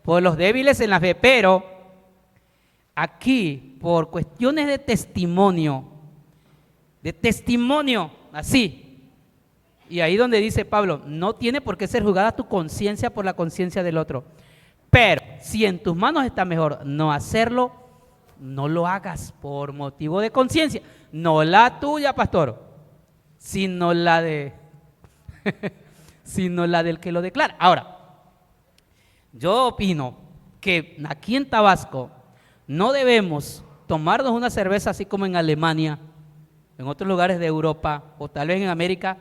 Por los débiles en la fe, pero aquí, por cuestiones de testimonio, así. Y ahí donde dice Pablo, no tiene por qué ser juzgada tu conciencia por la conciencia del otro. Pero si en tus manos está mejor no hacerlo, no lo hagas por motivo de conciencia. No la tuya, pastor, sino la de sino la del que lo declara. Ahora, yo opino que aquí en Tabasco no debemos tomarnos una cerveza así como en Alemania, en otros lugares de Europa o tal vez en América,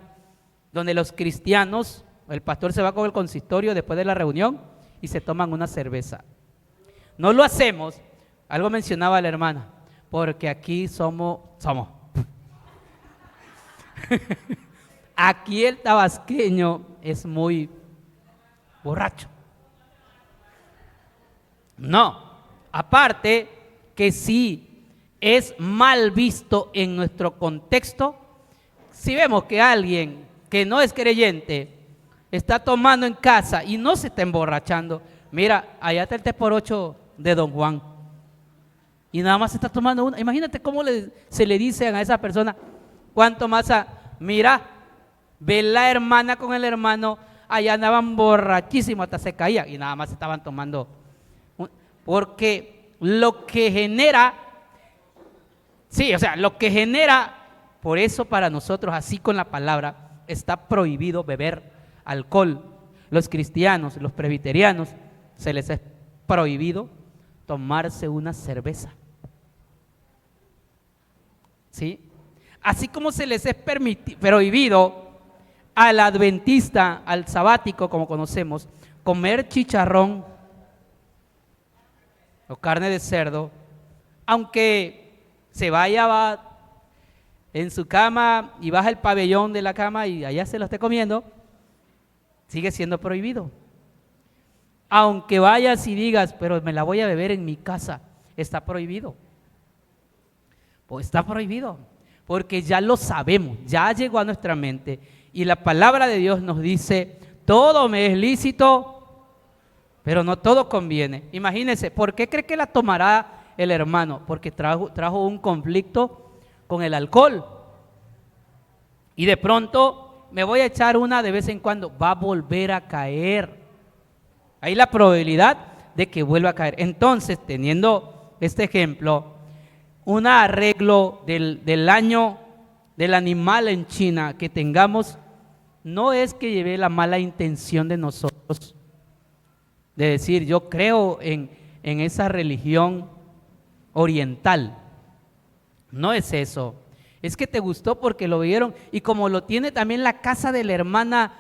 donde los cristianos, el pastor se va con el consistorio después de la reunión y se toman una cerveza. No lo hacemos, algo mencionaba la hermana, porque aquí somos. Aquí el tabasqueño es muy borracho. No, aparte que sí es mal visto en nuestro contexto, si vemos que alguien que no es creyente está tomando en casa y no se está emborrachando, mira, allá está el 3x8 de Don Juan y nada más se está tomando una. Imagínate cómo se le dicen a esa persona, cuánto más mira, ve la hermana con el hermano, allá andaban borrachísimos, hasta se caía y nada más estaban tomando. Porque lo que genera, lo que genera, por eso para nosotros, así con la palabra, está prohibido beber alcohol. Los cristianos, los presbiterianos, se les es prohibido tomarse una cerveza. ¿Sí? Así como se les es prohibido al adventista, al sabático, como conocemos, comer chicharrón o carne de cerdo, aunque se va en su cama y baja el pabellón de la cama y allá se lo esté comiendo, sigue siendo prohibido. Aunque vayas y digas, pero me la voy a beber en mi casa, está prohibido. Pues está prohibido, porque ya lo sabemos, ya llegó a nuestra mente y la palabra de Dios nos dice, todo me es lícito, pero no todo conviene. Imagínense, ¿por qué cree que la tomará el hermano? Porque trajo un conflicto con el alcohol. Y de pronto me voy a echar una de vez en cuando, va a volver a caer. Hay la probabilidad de que vuelva a caer. Entonces, teniendo este ejemplo, un arreglo del año del animal en China que tengamos, no es que lleve la mala intención de nosotros, de decir, yo creo en esa religión oriental. No es eso. Es que te gustó porque lo vieron y como lo tiene también la casa de la hermana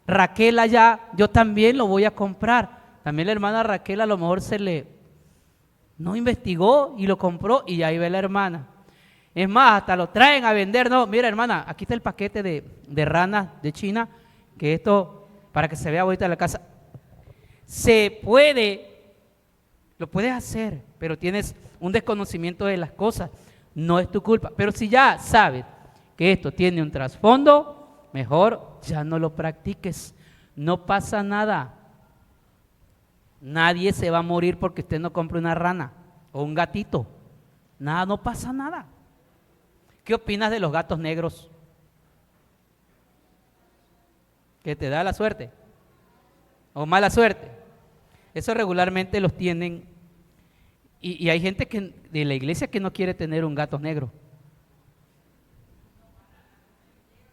Raquel allá, yo también lo voy a comprar. También la hermana Raquel a lo mejor no investigó y lo compró y ahí ve la hermana. Es más, hasta lo traen a vender. No, mira hermana, aquí está el paquete de ranas de China, que esto, para que se vea ahorita en la casa. Lo puedes hacer, pero tienes un desconocimiento de las cosas, no es tu culpa. Pero si ya sabes que esto tiene un trasfondo, mejor ya no lo practiques, no pasa nada. Nadie se va a morir porque usted no compre una rana o un gatito, nada, no pasa nada. ¿Qué opinas de los gatos negros? ¿Que te da la suerte? o mala suerte. Eso regularmente los tienen. Y hay gente de la iglesia que no quiere tener un gato negro.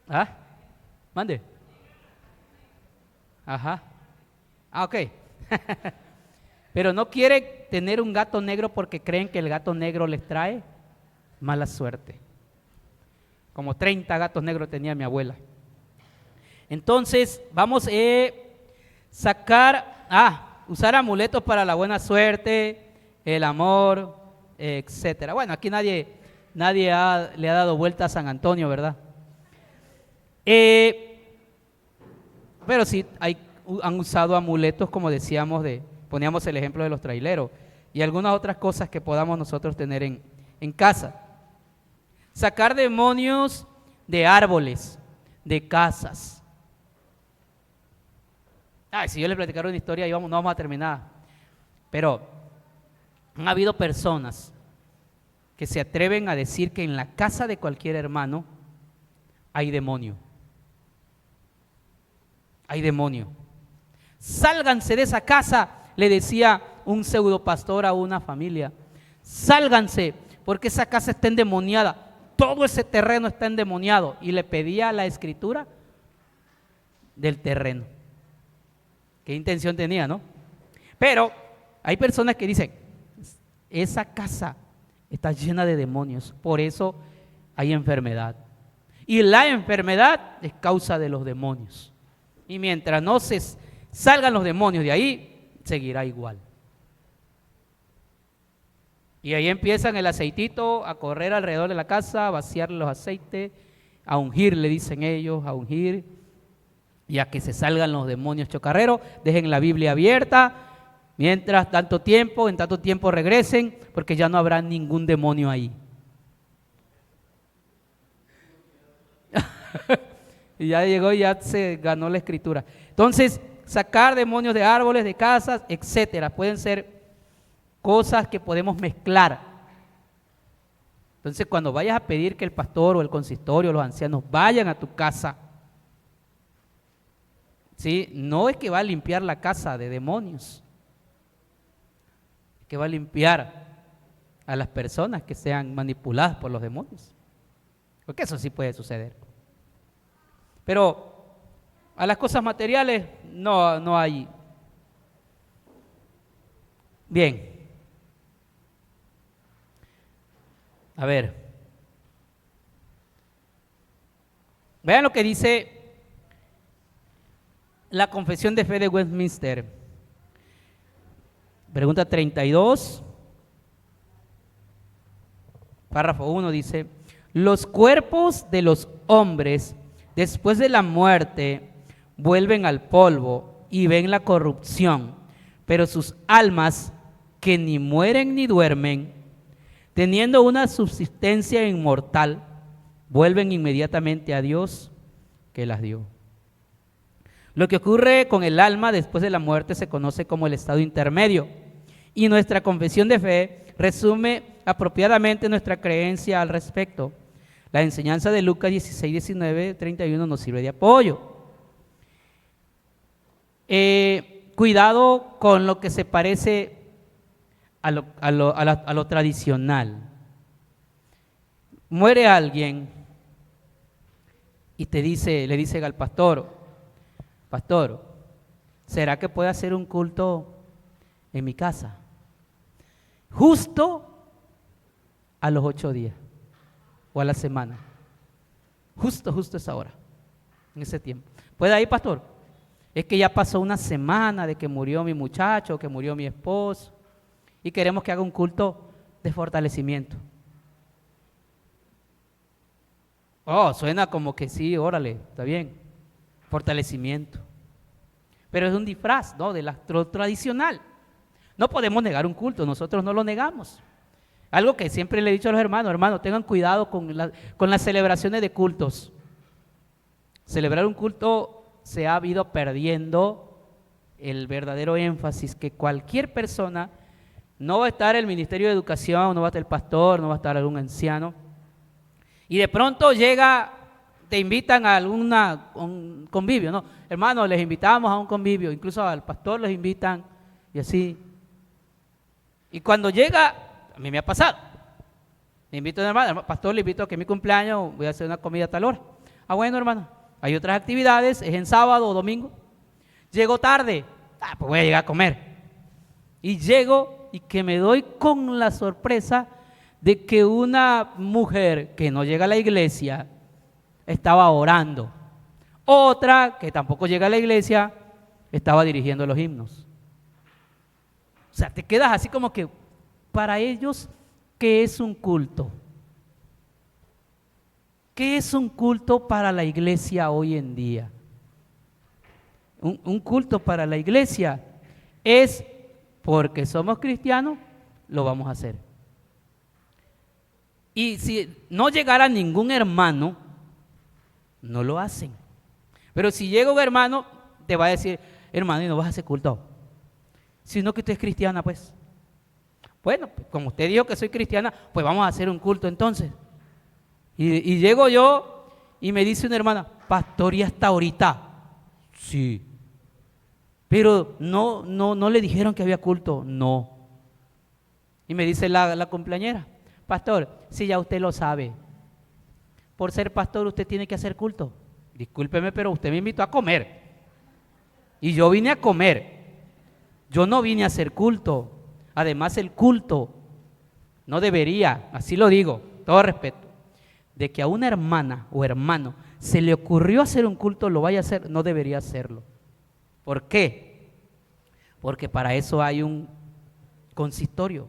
¿Ah? Mande. Ajá. Ah, ok. Pero no quiere tener un gato negro porque creen que el gato negro les trae mala suerte. Como 30 gatos negros tenía mi abuela. Entonces, vamos a usar amuletos para la buena suerte, el amor, etcétera. Bueno, aquí nadie le ha dado vuelta a San Antonio, ¿verdad? Pero sí, han usado amuletos, como decíamos, poníamos el ejemplo de los traileros, y algunas otras cosas que podamos nosotros tener en casa. Sacar demonios de árboles, de casas. Si yo les platicara una historia, no vamos a terminar. Pero han habido personas que se atreven a decir que en la casa de cualquier hermano hay demonio. Hay demonio. Sálganse de esa casa, le decía un pseudopastor a una familia. Sálganse, porque esa casa está endemoniada. Todo ese terreno está endemoniado. Y le pedía la escritura del terreno. ¿Qué intención tenía, no? Pero hay personas que dicen, esa casa está llena de demonios, por eso hay enfermedad. Y la enfermedad es causa de los demonios. Y mientras no se salgan los demonios de ahí, seguirá igual. Y ahí empiezan el aceitito a correr alrededor de la casa, a vaciar los aceites, a ungir, le dicen ellos, a ungir, y a que se salgan los demonios chocarreros. Dejen la Biblia abierta, mientras en tanto tiempo regresen, porque ya no habrá ningún demonio ahí. Y ya llegó, ya se ganó la escritura. Entonces, sacar demonios de árboles, de casas, etcétera, pueden ser cosas que podemos mezclar. Entonces, cuando vayas a pedir que el pastor o el consistorio o los ancianos vayan a tu casa, ¿sí? No es que va a limpiar la casa de demonios, es que va a limpiar a las personas que sean manipuladas por los demonios, porque eso sí puede suceder. Pero a las cosas materiales no hay. Bien. A ver. Vean lo que dice la Confesión de Fe de Westminster. Pregunta 32. Párrafo 1 dice: los cuerpos de los hombres después de la muerte vuelven al polvo y ven la corrupción, pero sus almas, que ni mueren ni duermen, teniendo una subsistencia inmortal, vuelven inmediatamente a Dios que las dio. Lo que ocurre con el alma después de la muerte se conoce como el estado intermedio, y nuestra confesión de fe resume apropiadamente nuestra creencia al respecto. La enseñanza de Lucas 16, 19, 31 nos sirve de apoyo. Cuidado con lo que se parece a lo tradicional. Muere alguien y le dice al pastor, ¿será que puede hacer un culto en mi casa? Justo a los 8 días o a la semana. Justo esa hora, en ese tiempo. ¿Puede ir, pastor? Es que ya pasó una semana de que murió mi muchacho, que murió mi esposo, y queremos que haga un culto de fortalecimiento. Suena como que sí, órale, está bien, fortalecimiento. Pero es un disfraz, ¿no?, de lo tradicional. No podemos negar un culto, nosotros no lo negamos. Algo que siempre le he dicho a los hermanos, tengan cuidado con las celebraciones de cultos. Celebrar un culto se ha ido perdiendo el verdadero énfasis, que cualquier persona, no va a estar el Ministerio de Educación, no va a estar el pastor, no va a estar algún anciano, y de pronto llega te invitan a un convivio, ¿no? Hermanos, les invitamos a un convivio, incluso al pastor les invitan y así. Y cuando llega, a mí me ha pasado, me invito a un hermano, pastor, le invito a que mi cumpleaños voy a hacer una comida a tal hora. Ah, bueno, hermano, hay otras actividades, es en sábado o domingo. Llego tarde, pues voy a llegar a comer. Y llego y que me doy con la sorpresa de que una mujer que no llega a la iglesia estaba orando. Otra que tampoco llega a la iglesia estaba dirigiendo los himnos. O sea, te quedas así como que para ellos, ¿qué es un culto? ¿Qué es un culto para la iglesia hoy en día? Un culto para la iglesia es porque somos cristianos, lo vamos a hacer. Y si no llegara ningún hermano, no lo hacen. Pero si llega un hermano, te va a decir, hermano, ¿y no vas a hacer culto? Sino que usted es cristiana, pues. Bueno, como usted dijo que soy cristiana, pues vamos a hacer un culto entonces. Y llego yo y me dice una hermana, pastor, ¿y hasta ahorita? Sí. Pero no le dijeron que había culto. No. Y me dice la cumpleañera, pastor, si ya usted lo sabe, por ser pastor usted tiene que hacer culto. Discúlpeme, pero usted me invitó a comer. Y yo vine a comer. Yo no vine a hacer culto. Además, el culto no debería, así lo digo, todo respeto, de que a una hermana o hermano se le ocurrió hacer un culto, lo vaya a hacer, no debería hacerlo. ¿Por qué? Porque para eso hay un consistorio.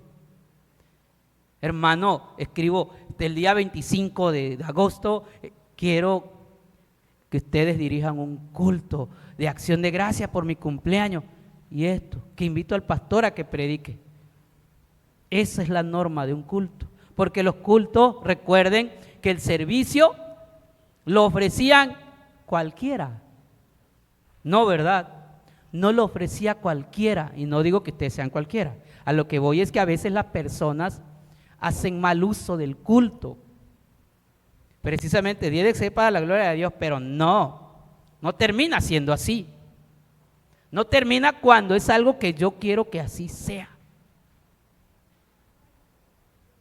Hermano, escribo del día 25 de agosto, quiero que ustedes dirijan un culto de acción de gracias por mi cumpleaños. Y esto, que invito al pastor a que predique. Esa es la norma de un culto. Porque los cultos, recuerden que el servicio lo ofrecían cualquiera. No, ¿verdad? No lo ofrecía cualquiera. Y no digo que ustedes sean cualquiera. A lo que voy es que a veces las personas hacen mal uso del culto. Precisamente tiene que ser para la gloria de Dios, pero no termina siendo así. No termina cuando es algo que yo quiero que así sea.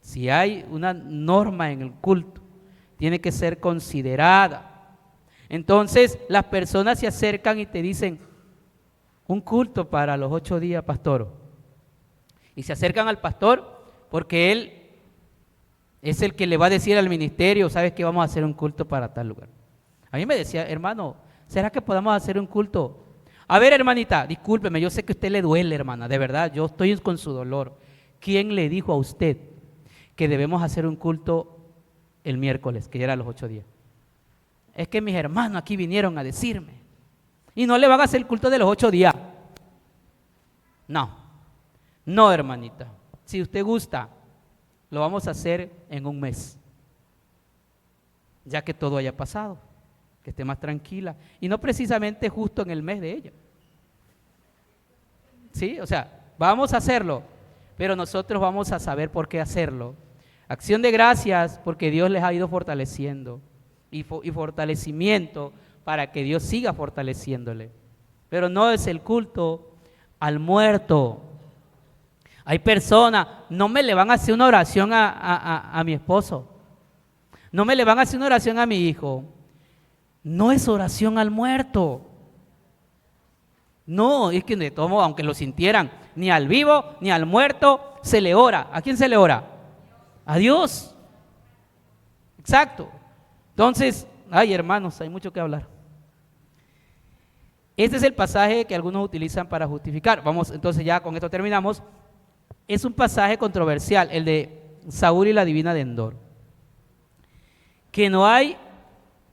Si hay una norma en el culto, tiene que ser considerada. Entonces las personas se acercan y te dicen, un culto para los 8 días, pastor. Y se acercan al pastor porque él es el que le va a decir al ministerio, sabes que vamos a hacer un culto para tal lugar. A mí me decía, hermano, ¿será que podamos hacer un culto? A ver, hermanita, discúlpeme, yo sé que a usted le duele, hermana, de verdad, yo estoy con su dolor. ¿Quién le dijo a usted que debemos hacer un culto el miércoles, que ya era los 8 días? Es que mis hermanos aquí vinieron a decirme. Y no le van a hacer el culto de los 8 días. No, hermanita. Si usted gusta, lo vamos a hacer en un mes. Ya que todo haya pasado, que esté más tranquila. Y no precisamente justo en el mes de ella. ¿Sí? O sea, vamos a hacerlo, pero nosotros vamos a saber por qué hacerlo. Acción de gracias porque Dios les ha ido fortaleciendo. Y fortalecimiento para que Dios siga fortaleciéndole. Pero no es el culto al muerto. Hay personas, no me le van a hacer una oración a mi esposo. No me le van a hacer una oración a mi hijo. No es oración al muerto. No, es que de todo modo, aunque lo sintieran, ni al vivo ni al muerto se le ora. ¿A quién se le ora? A Dios. Exacto. Entonces, ay hermanos, hay mucho que hablar. Este es el pasaje que algunos utilizan para justificar. Vamos, entonces ya con esto terminamos. Es un pasaje controversial, el de Saúl y la divina de Endor. Que no hay,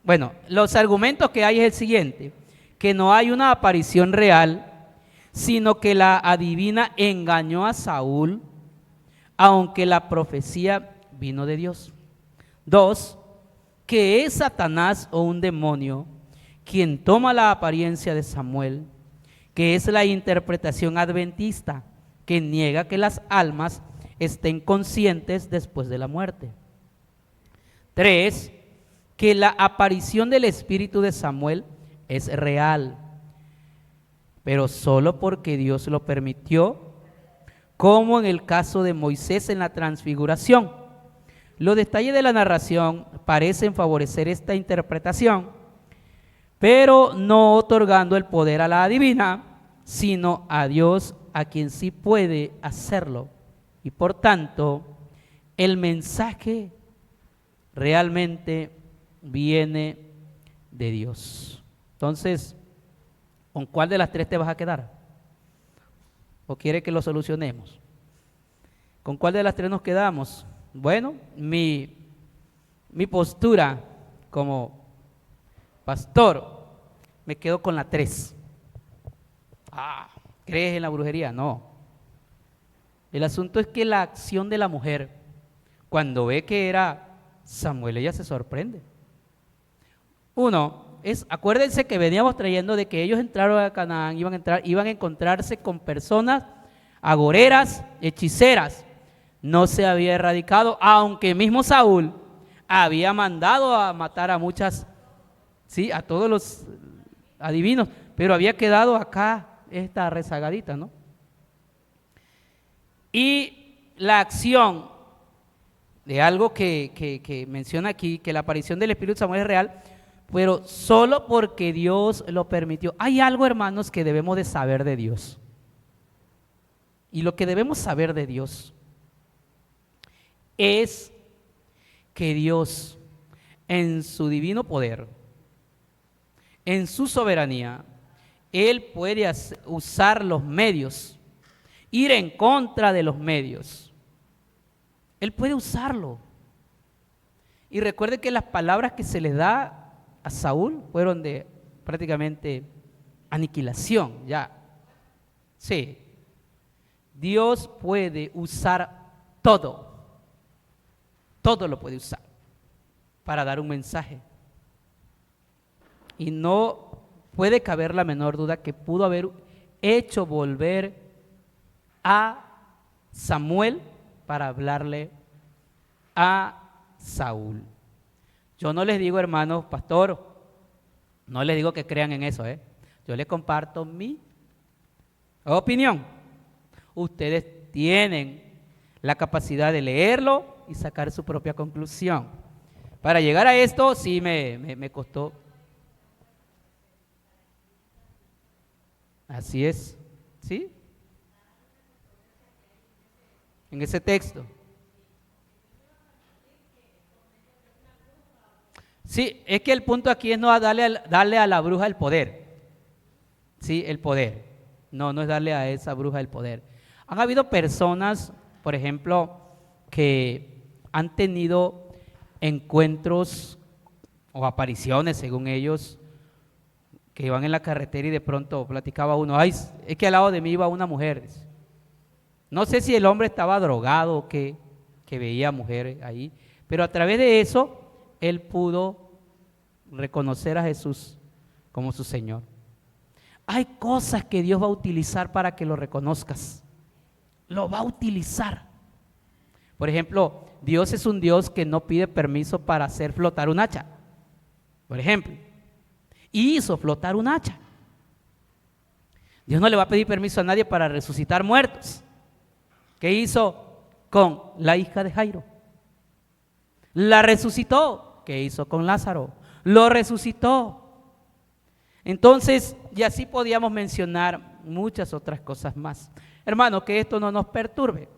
bueno, los argumentos que hay es el siguiente, que no hay una aparición real, sino que la adivina engañó a Saúl, aunque la profecía vino de Dios. 2, que es Satanás o un demonio quien toma la apariencia de Samuel, que es la interpretación adventista, que niega que las almas estén conscientes después de la muerte. 3, que la aparición del espíritu de Samuel es real, pero solo porque Dios lo permitió, como en el caso de Moisés en la transfiguración. Los detalles de la narración parecen favorecer esta interpretación, pero no otorgando el poder a la adivina, sino a Dios, a quien sí puede hacerlo. Y por tanto, el mensaje realmente viene de Dios. Entonces, ¿con cuál de las tres te vas a quedar? ¿O quiere que lo solucionemos? ¿Con cuál de las tres nos quedamos? Bueno, mi postura como pastor, me quedo con la 3. ¿Crees en la brujería? No. El asunto es que la acción de la mujer, cuando ve que era Samuel, ella se sorprende. Acuérdense que veníamos trayendo de que ellos entraron a Canaán, iban a encontrarse con personas agoreras, hechiceras. No se había erradicado, aunque mismo Saúl había mandado a matar a muchas, sí, a todos los adivinos, pero había quedado acá esta rezagadita, ¿no? Y la acción de algo que menciona aquí, que la aparición del Espíritu de Samuel es real, pero solo porque Dios lo permitió. Hay algo, hermanos, que debemos de saber de Dios. Y lo que debemos saber de Dios es que Dios, en su divino poder, en su soberanía, Él puede usar los medios, ir en contra de los medios. Él puede usarlo. Y recuerde que las palabras que se les da a Saúl fueron de prácticamente aniquilación, ya. Sí. Dios puede usar todo lo puede usar para dar un mensaje. Y no puede caber la menor duda que pudo haber hecho volver a Samuel para hablarle a Saúl. Yo no les digo, hermanos, pastor, no les digo que crean en eso, Yo les comparto mi opinión. Ustedes tienen la capacidad de leerlo y sacar su propia conclusión. Para llegar a esto sí me costó. Así es, ¿sí? En ese texto. Sí, es que el punto aquí es no darle a la bruja el poder. Sí, el poder. No es darle a esa bruja el poder. Han habido personas, por ejemplo, que han tenido encuentros o apariciones, según ellos, que iban en la carretera y de pronto platicaba uno, ay, es que al lado de mí iba una mujer. No sé si el hombre estaba drogado o qué, que veía mujeres ahí, pero a través de eso él pudo reconocer a Jesús como su Señor. Hay cosas que Dios va a utilizar para que lo reconozcas. Lo va a utilizar. Por ejemplo, Dios es un Dios que no pide permiso para hacer flotar un hacha. Por ejemplo, y hizo flotar un hacha. Dios no le va a pedir permiso a nadie para resucitar muertos. ¿Qué hizo con la hija de Jairo? La resucitó. ¿Qué hizo con Lázaro? Lo resucitó. Entonces, y así podíamos mencionar muchas otras cosas más. Hermanos, que esto no nos perturbe.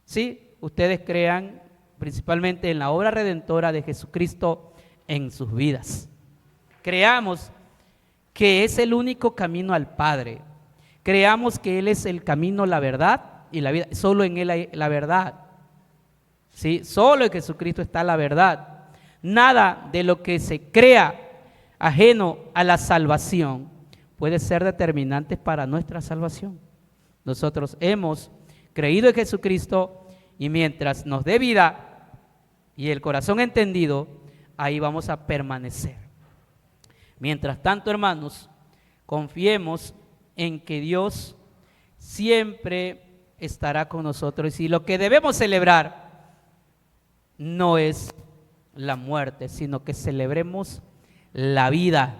¿Sí? Ustedes crean principalmente en la obra redentora de Jesucristo en sus vidas. Creamos que es el único camino al Padre. Creamos que Él es el camino, la verdad y la vida. Solo en Él hay la verdad. ¿Sí? Solo en Jesucristo está la verdad. Nada de lo que se crea ajeno a la salvación puede ser determinante para nuestra salvación. Nosotros hemos creído en Jesucristo y mientras nos dé vida y el corazón entendido, ahí vamos a permanecer. Mientras tanto, hermanos, confiemos en que Dios siempre estará con nosotros y lo que debemos celebrar no es la muerte, sino que celebremos la vida.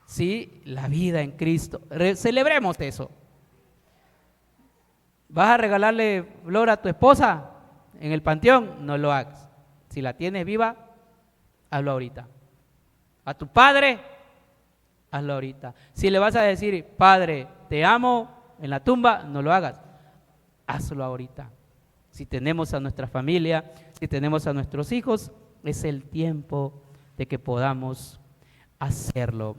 Sí, la vida en Cristo. Celebremos eso. ¿Vas a regalarle flor a tu esposa en el panteón? No lo hagas. Si la tienes viva, hazlo ahorita. A tu padre, hazlo ahorita. Si le vas a decir, Padre, te amo, en la tumba, no lo hagas. Hazlo ahorita. Si tenemos a nuestra familia, si tenemos a nuestros hijos, es el tiempo de que podamos hacerlo.